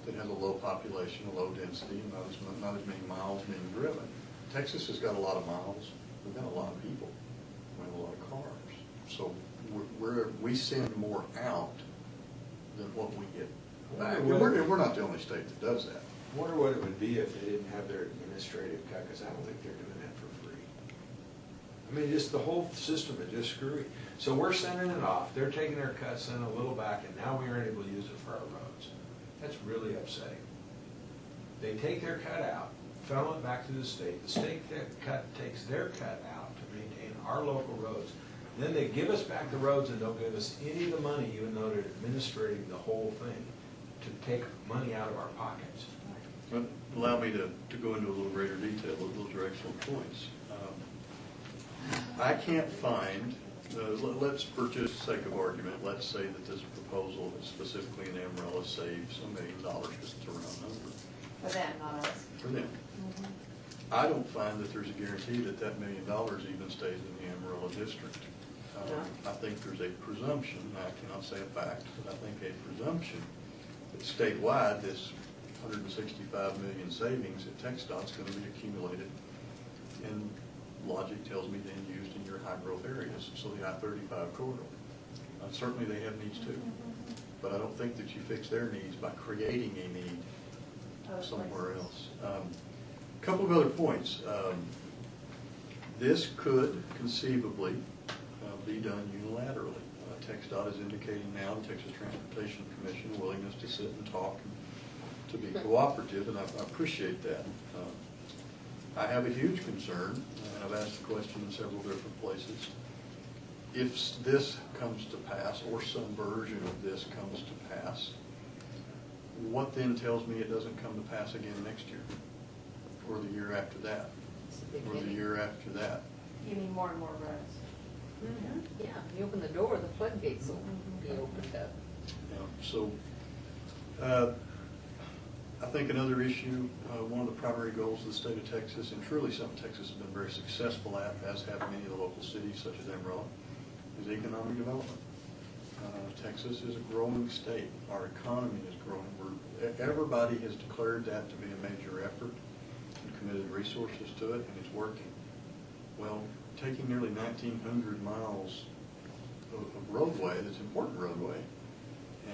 that has a low population, a low density, and not as many miles being driven. Texas has got a lot of miles. We've got a lot of people. We have a lot of cars. So we send more out than what we get back. And we're not the only state that does that. I wonder what it would be if they didn't have their administrative cut, because I don't think they're doing that for free. I mean, just the whole system is just screwy. So we're sending it off, they're taking their cut, sending a little back, and now we aren't able to use it for our roads. That's really upsetting. They take their cut out, funnel it back to the state cut takes their cut out to maintain our local roads. Then they give us back the roads and don't give us any of the money, even though they're administrating the whole thing, to take money out of our pockets. Allow me to go into a little greater detail. Those are excellent points. I can't find, let's, for just sake of argument, let's say that this proposal specifically in Amarillo saves $1 million, just a round number. For them, not us. For them. I don't find that there's a guarantee that that $1 million even stays in the Amarillo district. I think there's a presumption, I cannot say a fact, but I think a presumption that statewide this 165 million savings at TxDOT is going to be accumulated, and logic tells me then used in your high growth areas, so the I-35 corridor. Certainly they have needs too, but I don't think that you fix their needs by creating a need somewhere else. A couple of other points. This could conceivably be done unilaterally. TxDOT is indicating now, the Texas Transportation Commission, willingness to sit and talk and to be cooperative, and I appreciate that. I have a huge concern, and I've asked the question in several different places. If this comes to pass, or some version of this comes to pass, what then tells me it doesn't come to pass again next year, or the year after that, or the year after that? You mean more and more roads? Yeah, you open the door, the floodgates will be opened up. Yeah, so I think another issue, one of the primary goals of the state of Texas, and truly something Texas has been very successful at, as have many of the local cities such as Amarillo, is economic development. Texas is a growing state. Our economy is growing. Everybody has declared that to be a major effort and committed resources to it, and it's working. Well, taking nearly 1,900 miles of roadway, that's important roadway,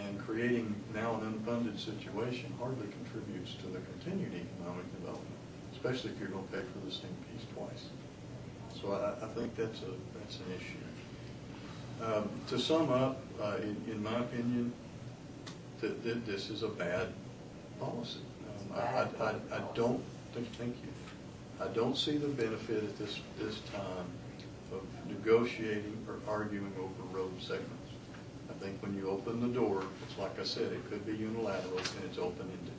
and creating now an unfunded situation hardly contributes to the continued economic development, especially if you're going to pay for the same piece twice. So I think that's an issue. To sum up, in my opinion, this is a bad policy. I don't thank you. I don't see the benefit at this time of negotiating or arguing over road segments. I think when you open the door, it's like I said, it could be unilateral and it's open-ended.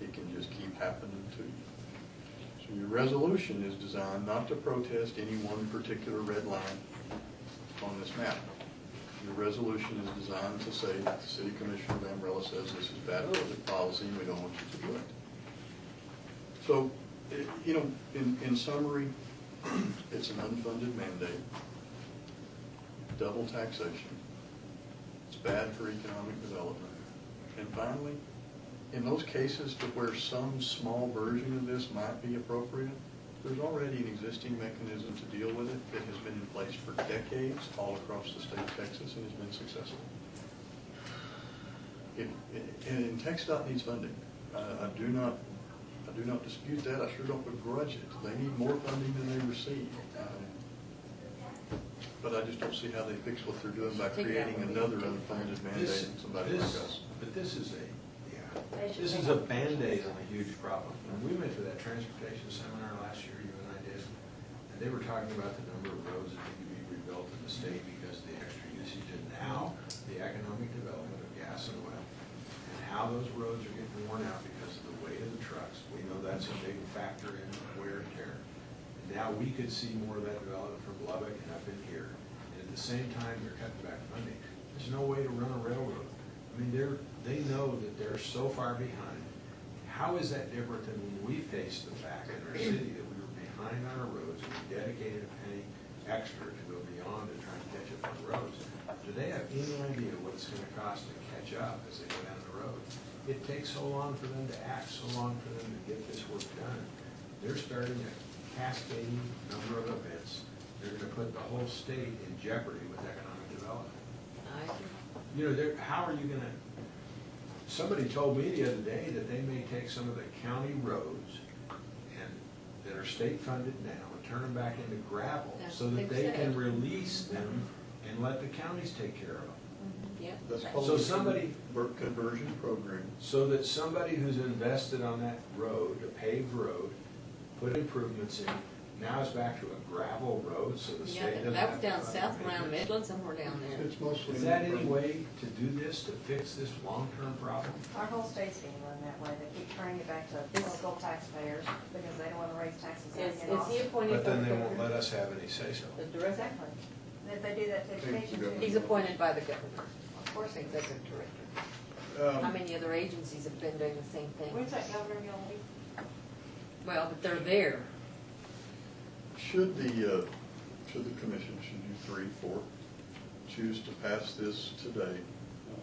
It can just keep happening to you. So your resolution is designed not to protest any one particular red line. on this map. Your resolution is designed to say that the city commissioner of Amarillo says this is bad public policy and we don't want you to do it. So, you know, in summary, it's an unfunded mandate, double taxation, it's bad for economic development. And finally, in those cases to where some small version of this might be appropriate, there's already an existing mechanism to deal with it that has been in place for decades all across the state of Texas and has been successful. And TxDOT needs funding. I do not dispute that. I sure don't begrudge it. They need more funding than they receive. But I just don't see how they fix what they're doing by creating another unfunded mandate on somebody like us. But this is a Band-Aid on a huge problem. When we went to that transportation seminar last year, you and I did, and they were talking about the number of roads that need to be rebuilt in the state because of the extra usage, and now the economic development of gas and oil, and how those roads are getting worn out because of the weight of the trucks. We know that's a big factor in wear and tear. And now we could see more of that development from Lubbock and up in here. And at the same time, they're cutting back funding. There's no way to run a railroad. I mean, they know that they're so far behind. How is that different than when we faced the fact in our city that we were behind on our roads and we dedicated a penny extra to go beyond and try to catch up on roads? Do they have any idea what it's going to cost to catch up as they go down the road? It takes so long for them to act, so long for them to get this work done. They're starting a cascading number of events. They're going to put the whole state in jeopardy with economic development. You know, how are you going to? Somebody told me the other day that they may take some of the county roads and that are state funded now and turn them back into gravel so that they can release them and let the counties take care of them. Yep. That's Right. called So a somebody- conversion program. So that somebody who's invested on that road, a paved road, put improvements in, now is back to a gravel road, so the Yeah, state doesn't that have was to down fund south the around maintenance. Midland, somewhere down there. It's mostly. Is that any way to do this, to fix this long-term problem? Our whole state's being run that way. They keep turning it back to local taxpayers because they don't want to raise taxes out Is in he Austin. appointed? But then by they the won't governor? let us have any say-so. The director? Exactly. And if they do that to education too. He's appointed by the governor, Of course. executive director. How many other agencies have been doing the same thing? When's that governor going to be? Well, but they're there. Should the commission, should you 3, 4, choose to pass this today,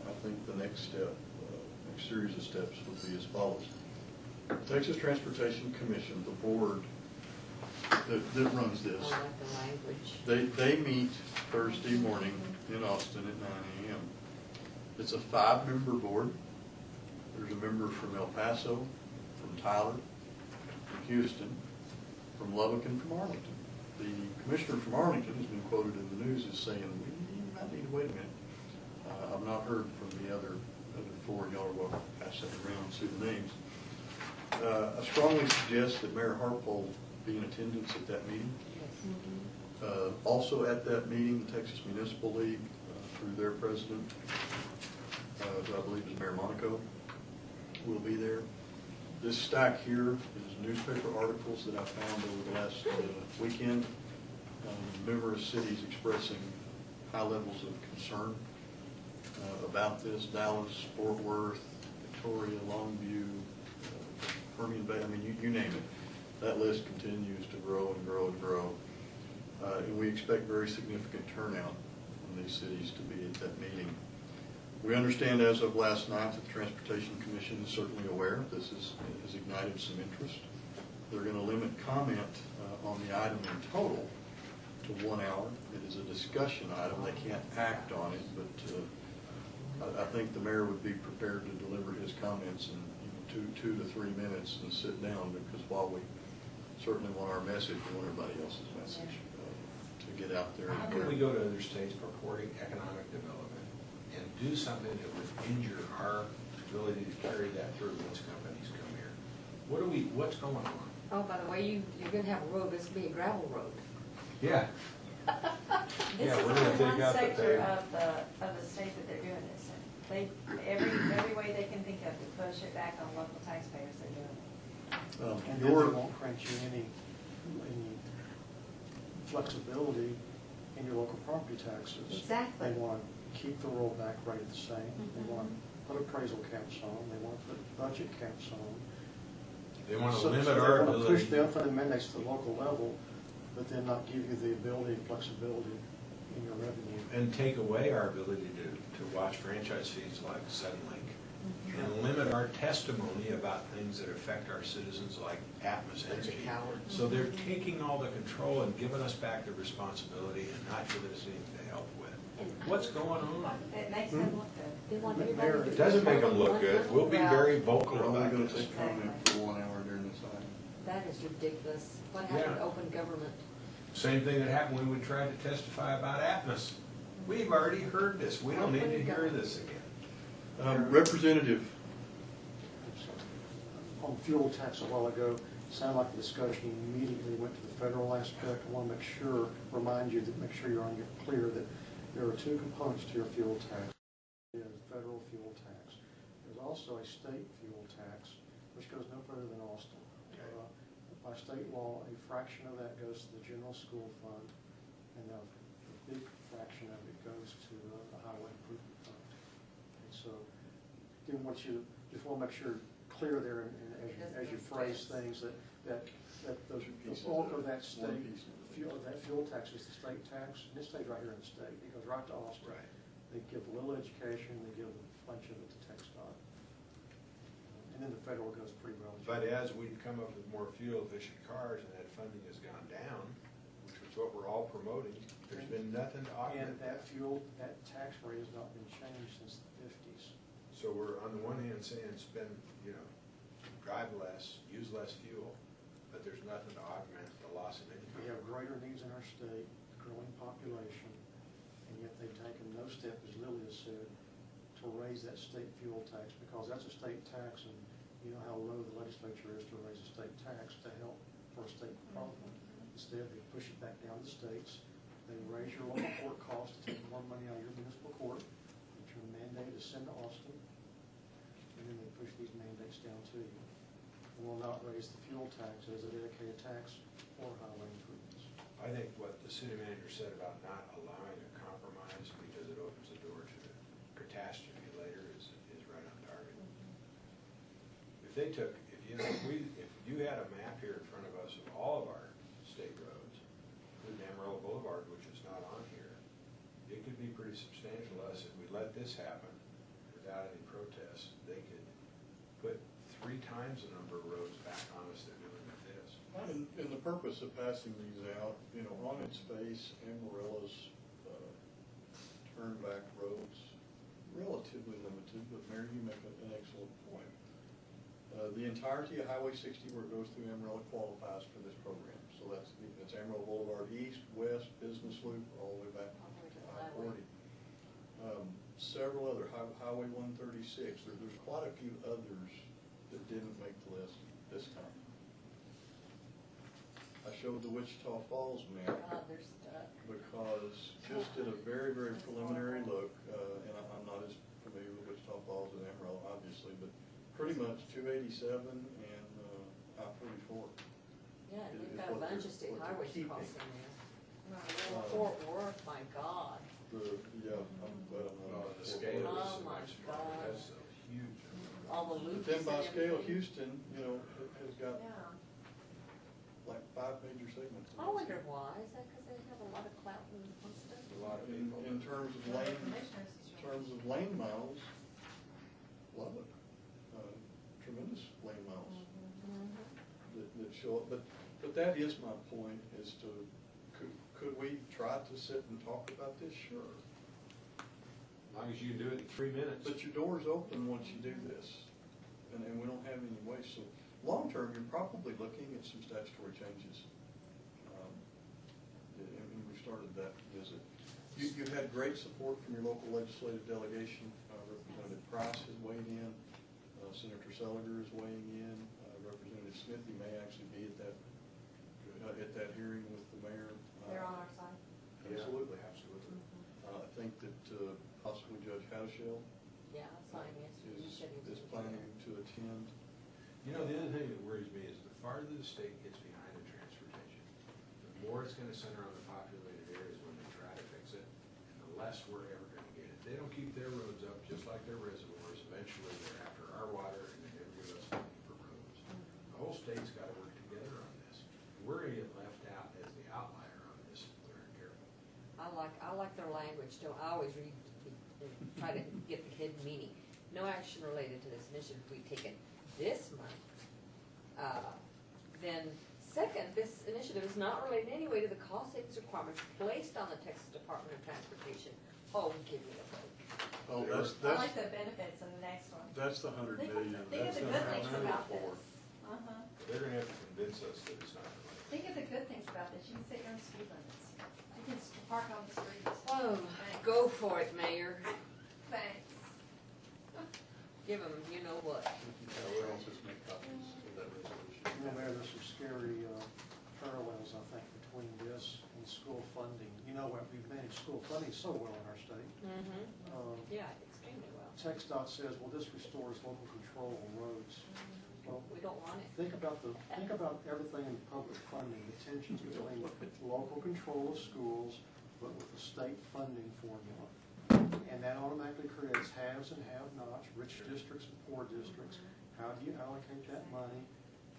I think the next step, next series of steps would be as follows. Texas Transportation Commission, the board that runs I this, like the language. they meet Thursday morning in Austin at 9 a.m. It's a 5-member board. There's a member from El Paso, from Tyler, from Houston, from Lubbock, and from Arlington. The commissioner from Arlington has been quoted in the news as saying, we might need to wait a minute. I've not heard from the other 4. Y'all are welcome to pass that around and see the names. I strongly suggest that Mayor Harpole be in attendance at that meeting. Also at that meeting, the Texas Municipal League, through their president, who I believe is Mayor Monaco, will be there. This stack here is newspaper articles that I found over the last weekend. Numerous cities expressing high levels of concern about this. Dallas, Fort Worth, Victoria, Longview, Permian Bay, I mean, you name it. That list continues to grow and grow and grow. And we expect very significant turnout from these cities to be at that meeting. We understand as of last night that the Transportation Commission is certainly aware this has ignited some interest. They're going to limit comment on the item in total to 1 hour. It is a discussion item. They can't act on it, but I think the mayor would be prepared to deliver his comments in 2 to 3 minutes and sit down, because while we certainly want our message, we want everybody else's message to get out there. How can we go to other states purporting economic development and do something that would injure our ability to carry that through once companies come here? What's going on? Oh, by the way, you're gonna have a road, this will be a gravel road. Yeah. This Yeah, is we're gonna only take one out the sector pay. of the state that they're doing this in. They, every way they can think of to push it back on local taxpayers, they're doing it. And then they won't grant you any flexibility in in your local property taxes. Exactly. They want to keep the rollback rate the same. They want to put appraisal caps on. They want to put budget caps on. They want to So limit they our want to ability. push the unfunded mandates to the local level, but then not give you the ability and flexibility in your revenue. And take away our ability to watch franchise fees like Suddenlink. And limit our testimony about things that affect our citizens like Atmos Energy. Howard. So they're taking all the control and giving us back the responsibility and not giving us anything to help with. What's going on? It makes them look good. They want Mayor, everybody to. It doesn't make them look good. We'll be very vocal We're only about going to this. take comment for 1 hour during this item. That is ridiculous. What happened to Yeah. open government? Same thing that happened when we tried to testify about Atmos. We've already heard this. We don't need to hear this again. Representative, On fuel tax a while ago, it sounded like the discussion immediately went to the federal aspect. I want to remind you that, make sure you're clear that there are two components to your fuel tax. There's federal fuel tax. There's also a state fuel tax, which goes no further than Austin. By state law, a fraction of that goes to the general school fund, and a big fraction of it goes to the highway improvement fund. And so, didn't want you, just want to make sure clear there, and as you phrase things, that those, the bulk of that state fuel tax is the state tax, and it stays right here in the state. It goes right to Austin. Right. They give a little education, they give a bunch of it to TxDOT. And then the federal goes pretty well. But as we come up with more fuel-efficient cars and that funding has gone down, which is what we're all promoting, there's been nothing to And augment that that. that tax rate has not been changed since the 50s. So we're on the one hand saying spend, drive less, use less fuel, but there's nothing to augment the loss of We income. have greater needs in our state, growing population, and yet they've taken no step, as Lily has said, to raise that state fuel tax, because that's a state tax, and you know how low the legislature is to raise a state tax to help for a state problem. Instead, they push it back down to the states. They raise your local court costs to take more money out of your municipal court, which are mandated to send to Austin, and then they push these mandates down to you. And will not raise the fuel tax as a dedicated tax for highway improvements. I think what the city manager said about not allowing a compromise because it opens the door to catastrophe later is right on target. If they took, if you had a map here in front of us of all of our state roads, including Amarillo Boulevard, which is not on here, it could be pretty substantial to us if we let this happen without any protest. They could put 3 times the number of roads back on us they're doing with this. in the purpose of passing these out, on its face, Amarillo's turnback roads, relatively limited, but Mary, you make an excellent point. The entirety of Highway 60 where it goes through Amarillo qualifies for this program. So that's Amarillo Boulevard East, West, Business Loop, all the way back to I-40. Several other, Highway 136, there's quite a few others that didn't make the list this time. I showed the Wichita Falls map They're stuck. because just did a very, very preliminary look, and I'm not as familiar with Wichita Falls and Amarillo, obviously, but pretty much 287 and I-44. Yeah, is you've got a what bunch they're- of state what they're highways keeping. crossing there. Fort Worth, my God. Yeah, I'm glad I'm not. Oh, the scale Oh, is so my much smaller. God. That's so huge. All the But loops then and by scale, everything. Houston, has got Yeah. like 5 major segments. I wonder why. Is that because they have a lot of clout and stuff? A lot of In, people. in terms of lane miles, love it. Tremendous lane miles that show up. But that is my point, is to, could we try to sit and talk about this? Sure. As long as you can do it in 3 minutes. But your door's open once you do this, and we don't have any waste. So long term, you're probably looking at some statutory changes. And we've started that visit. You had great support from your local legislative delegation. Representative Price has weighed in. Senator Seliger is weighing in. Representative Smithy may actually be at that hearing with the mayor. They're on our side. Absolutely. Absolutely. I think that possibly Judge Haddishell Yeah, I saw him yesterday. He said he was is gonna be planning to attend. The other thing that worries me is the farther the state gets behind in transportation, the more it's going to center on the populated areas when they try to less we're ever gonna get. If they don't keep their roads up, just like their reservoirs, eventually they're after our water and they never give us money for roads. The whole state's gotta work together on this. We're gonna get left out as the outlier on this if we're not careful. I like their language, too. I always read, try to get the hidden meaning. No action related to this initiative we taken this month. Then, second, this initiative is not related in any way to the cost savings requirements placed on the Texas Department of Transportation. Oh, give me a break. Oh, I like the benefits in the next one. that's the 100 million. Think of That's the not good how things it's about paid for. this. Uh-huh. They're gonna have to convince us that it's not related. Think of the good things about this. You can set your own speed limits. You can park on the streets. Oh, Thanks. go for it, Mayor. Thanks. Give them, you know what. We'll also make copies of that resolution. You know, Mayor, there's some scary parallels, I think, between this and school funding. You know, we've managed school funding so well in our state. Yeah, extremely well. TxDOT says, well, this restores local control on roads. Well, We don't want it. think about everything in public funding, the tensions between local control of schools, but with the state funding formula. And that automatically creates haves and have-nots, rich districts and poor districts. How do you allocate that money?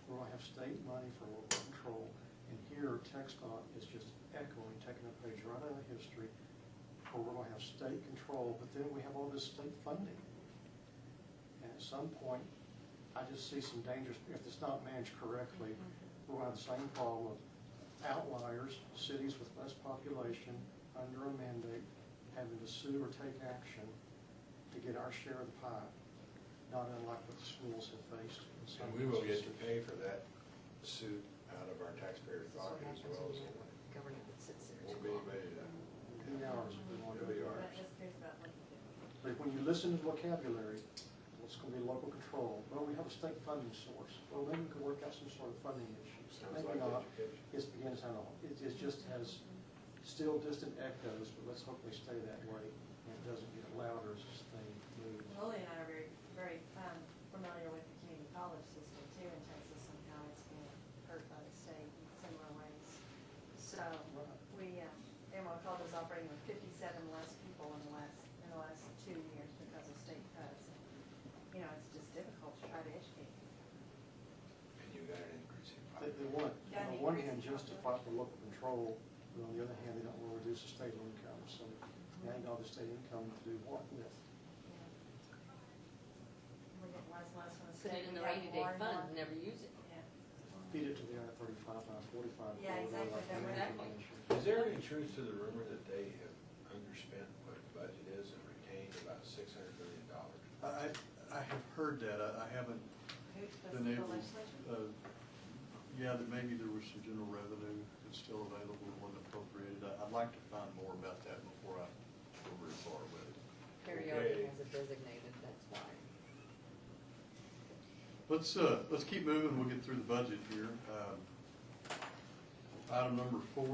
We're going to have state money for local control. And here, TxDOT is just echoing, taking a page right out of history, where we're going to have state control, but then we have all this state funding. And at some point, I just see some dangers. If it's not managed correctly, we're going to have the same problem of outliers, cities with less population, under a mandate, having to sue or take action to get our share of the pie, not unlike what the schools have faced in some And we will get instances. to pay for that suit out of our taxpayers' So what pocket as happens well when as you have a government that sits there won't too be long? anybody to. 8 hours if we want to It'll be do it. ours. That just cares about what you do. But when you listen to the vocabulary, what's going to be local control? Well, we have a state funding source. Well, maybe we can work out some sort of funding issues. Sounds Maybe like not. education. It begins, I don't know, it just has still distant echoes, but let's hope they stay that way. And it doesn't get louder as this thing moves. Lily and I are very familiar with the community college system too in Texas and how it's been hurt by the state in similar ways. So Amarillo College is operating with 57 less people in the last 2 years because of state cuts. And, you know, it's just difficult to try to educate people. And you got an increasing They want, Yeah, on the the one increase hand, in justify the local control, but on the other hand, they don't want to reduce the state income. So now you got the state income to do what with? We get less and less from the Put state. it in the We have rainy more day and fund, more. and never use it. Yeah. Feed it to the I-35, I-45. Yeah, exactly. Is there any truth to the rumor that they have underspent what the budget is and retained about $600 million? I have heard that. I haven't Who's been the able, legislature? yeah, that maybe there was some general revenue that's still available and wasn't appropriated. I'd like to find more about that before I go very far with it. Perry Okay. already has it designated, that's why. Let's keep moving. We'll get through the budget here. Item number 4,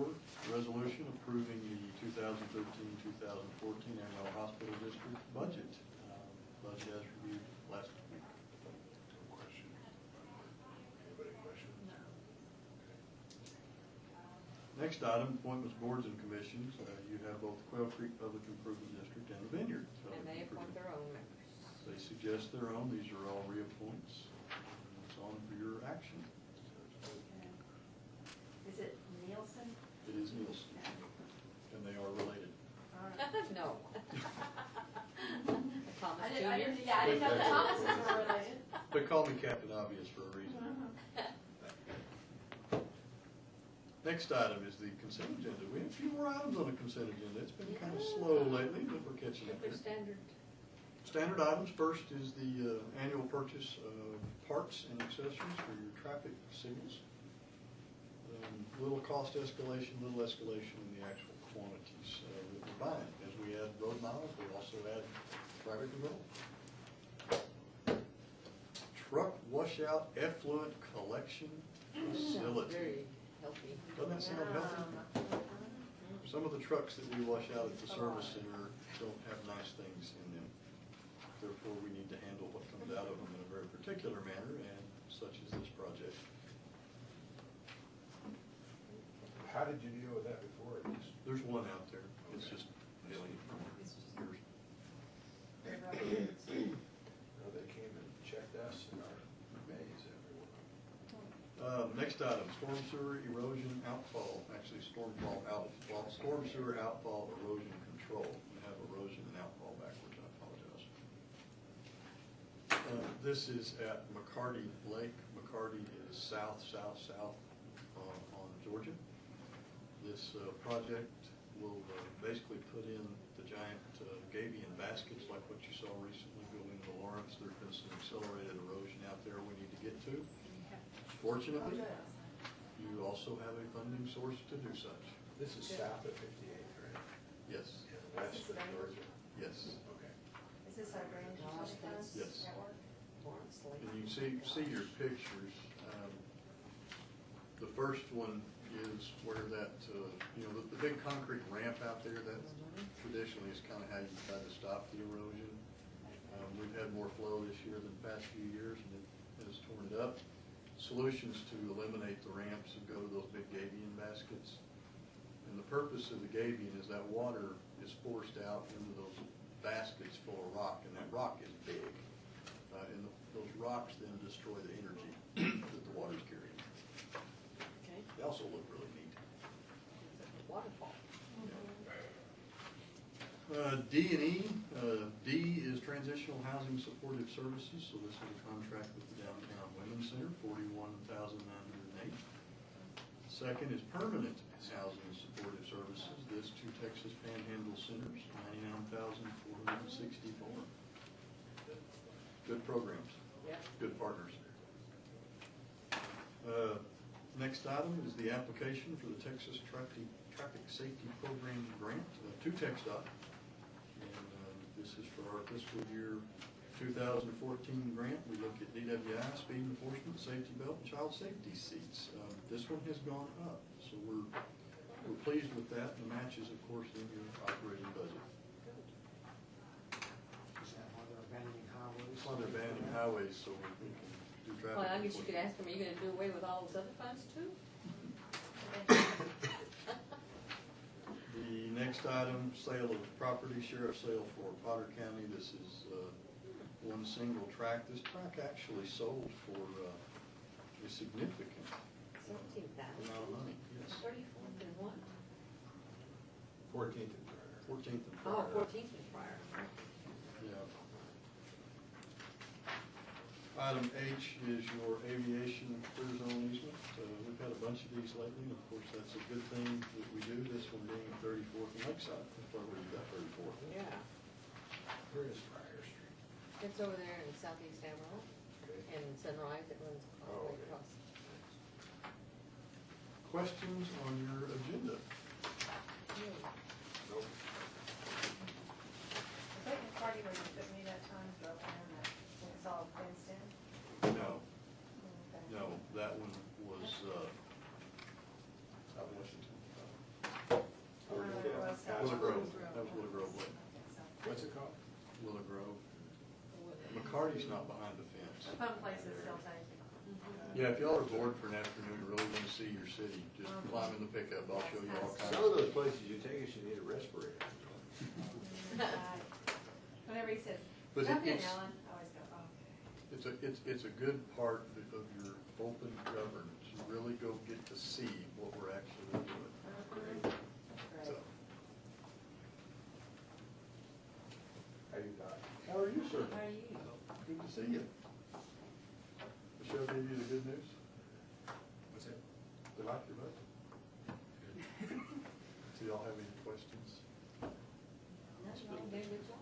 resolution approving the 2013-2014 Amarillo Hospital District budget. Budget as reviewed last week. No question. Anybody question? Next item, appointments, boards, and commissions. You have both Quail Creek Public Improvement District and the Vineyard. And they appoint their own members. They suggest their own. These are all reappoints. It's on for your action. Is it Nielsen? It is Nielsen, and they are related. All right. No. Thomas I Jr. didn't know the Thomases were related. They call me Captain Obvious for a reason. Next item is the consent agenda. We have a few more items on the consent agenda. It's been kind of slow lately, but we're catching up Super here. standard. Standard items, first is the annual purchase of parts and accessories for your traffic signals. Little cost escalation, little escalation in the actual quantities that we're buying. As we add road miles, we also add traffic control. Truck washout effluent collection Sounds facility. very healthy. Doesn't that sound healthy? Some of the trucks that we wash out at the service center don't have nice things in them. Therefore, we need to handle what comes out of them in a very particular manner, and such is this project. How did you deal with that before? There's one out there. It's just dealing Next item, storm sewer erosion outfall, actually storm sewer outfall erosion control. I have erosion and outfall backwards, I apologize. This is at McCarty Lake. McCarty is south on Georgia. This project will basically put in the giant gabion baskets like what you saw recently go into Lawrence. There's been some accelerated erosion out there we need to get to. Fortunately, you also have a funding source to do such. This is south of 58th, right? Yes, And west of Georgia? yes. Okay. Is this our grand utility fund Yes. network? Lawrence Lake. And you see your pictures. The first one is where that, the big concrete ramp out there, that traditionally is kind of how you try to stop the erosion. We've had more flow this year than the past few years, and it has torn it up. Solutions to eliminate the ramps and go to those big gabion baskets. And the purpose of the gabion is that water is forced out into those baskets full of rock, and that rock is big. And those rocks then destroy the energy that the water's carrying. Okay. They also look really neat. It's like a waterfall. D&E, D is Transitional Housing Supportive Services, so this is a contract with the Downtown Women's Center, $41,908. Second is Permanent Housing Supportive Services, this two Texas Panhandle Centers, $99,464. Good programs, Yeah. good partners. Next item is the application for the Texas Traffic Safety Program grant to TxDOT. And this is for our fiscal year 2014 grant. We look at DWI, speed enforcement, safety belt, and child safety seats. This one has gone up, so we're pleased with that. The matches, of course, in your operating budget. Is that why they're abandoning highways? It's on their abandoned highways, so we can do traffic. Well, I guess you could enforcement. ask them, are you gonna do away with all those other funds too? The next item, sale of property, sheriff sale for Potter County. This is one single tract. This tract actually sold for a significant 17,000. amount of money. Yes, 34th and what? 14th and Turner. 14th and Oh, prior. 14th and prior. Yeah. Item H is your aviation clear zone easement. We've had a bunch of these lately, and of course, that's a good thing that we do. This one being 34th and Lakeside. That's probably where you got 34th. Yeah. Where is Prior Street? It's over there in southeast Amarillo, Okay. and Sunrise, it runs all the way Oh, okay. across. Questions on your agenda? Nope. I think the party where you took me that time, drove down that, it's all fenced in. No, Okay. no, that one was, Out in Washington. Willow Grove. That was Willow Grove Way. What's it called? Willow Grove. McCarty's not behind the fence. Some places still take Yeah, if y'all are bored for an afternoon, really want to see your city, just climb in the pickup. I'll show you all kinds Some of of. those places you take us, you need a respirator. Whenever he says, But jump in, it's- Ellen, I always go, okay. It's a good part of your open governance. You really go get to see what we're actually doing. Great. So, How you got? how are you, sir? How are you? Good to see you. Michelle gave you the good news? What's that? They like your budget. Do y'all have any questions? No, you did a good job.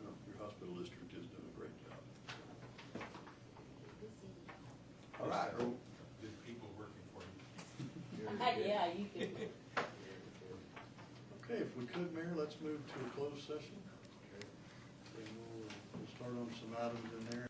No, your hospital district is doing a great job. All right. Good people working for you. Yeah, you did. Okay, if we could, Mayor, let's move to a closed session. Okay. And we'll start on some items in there.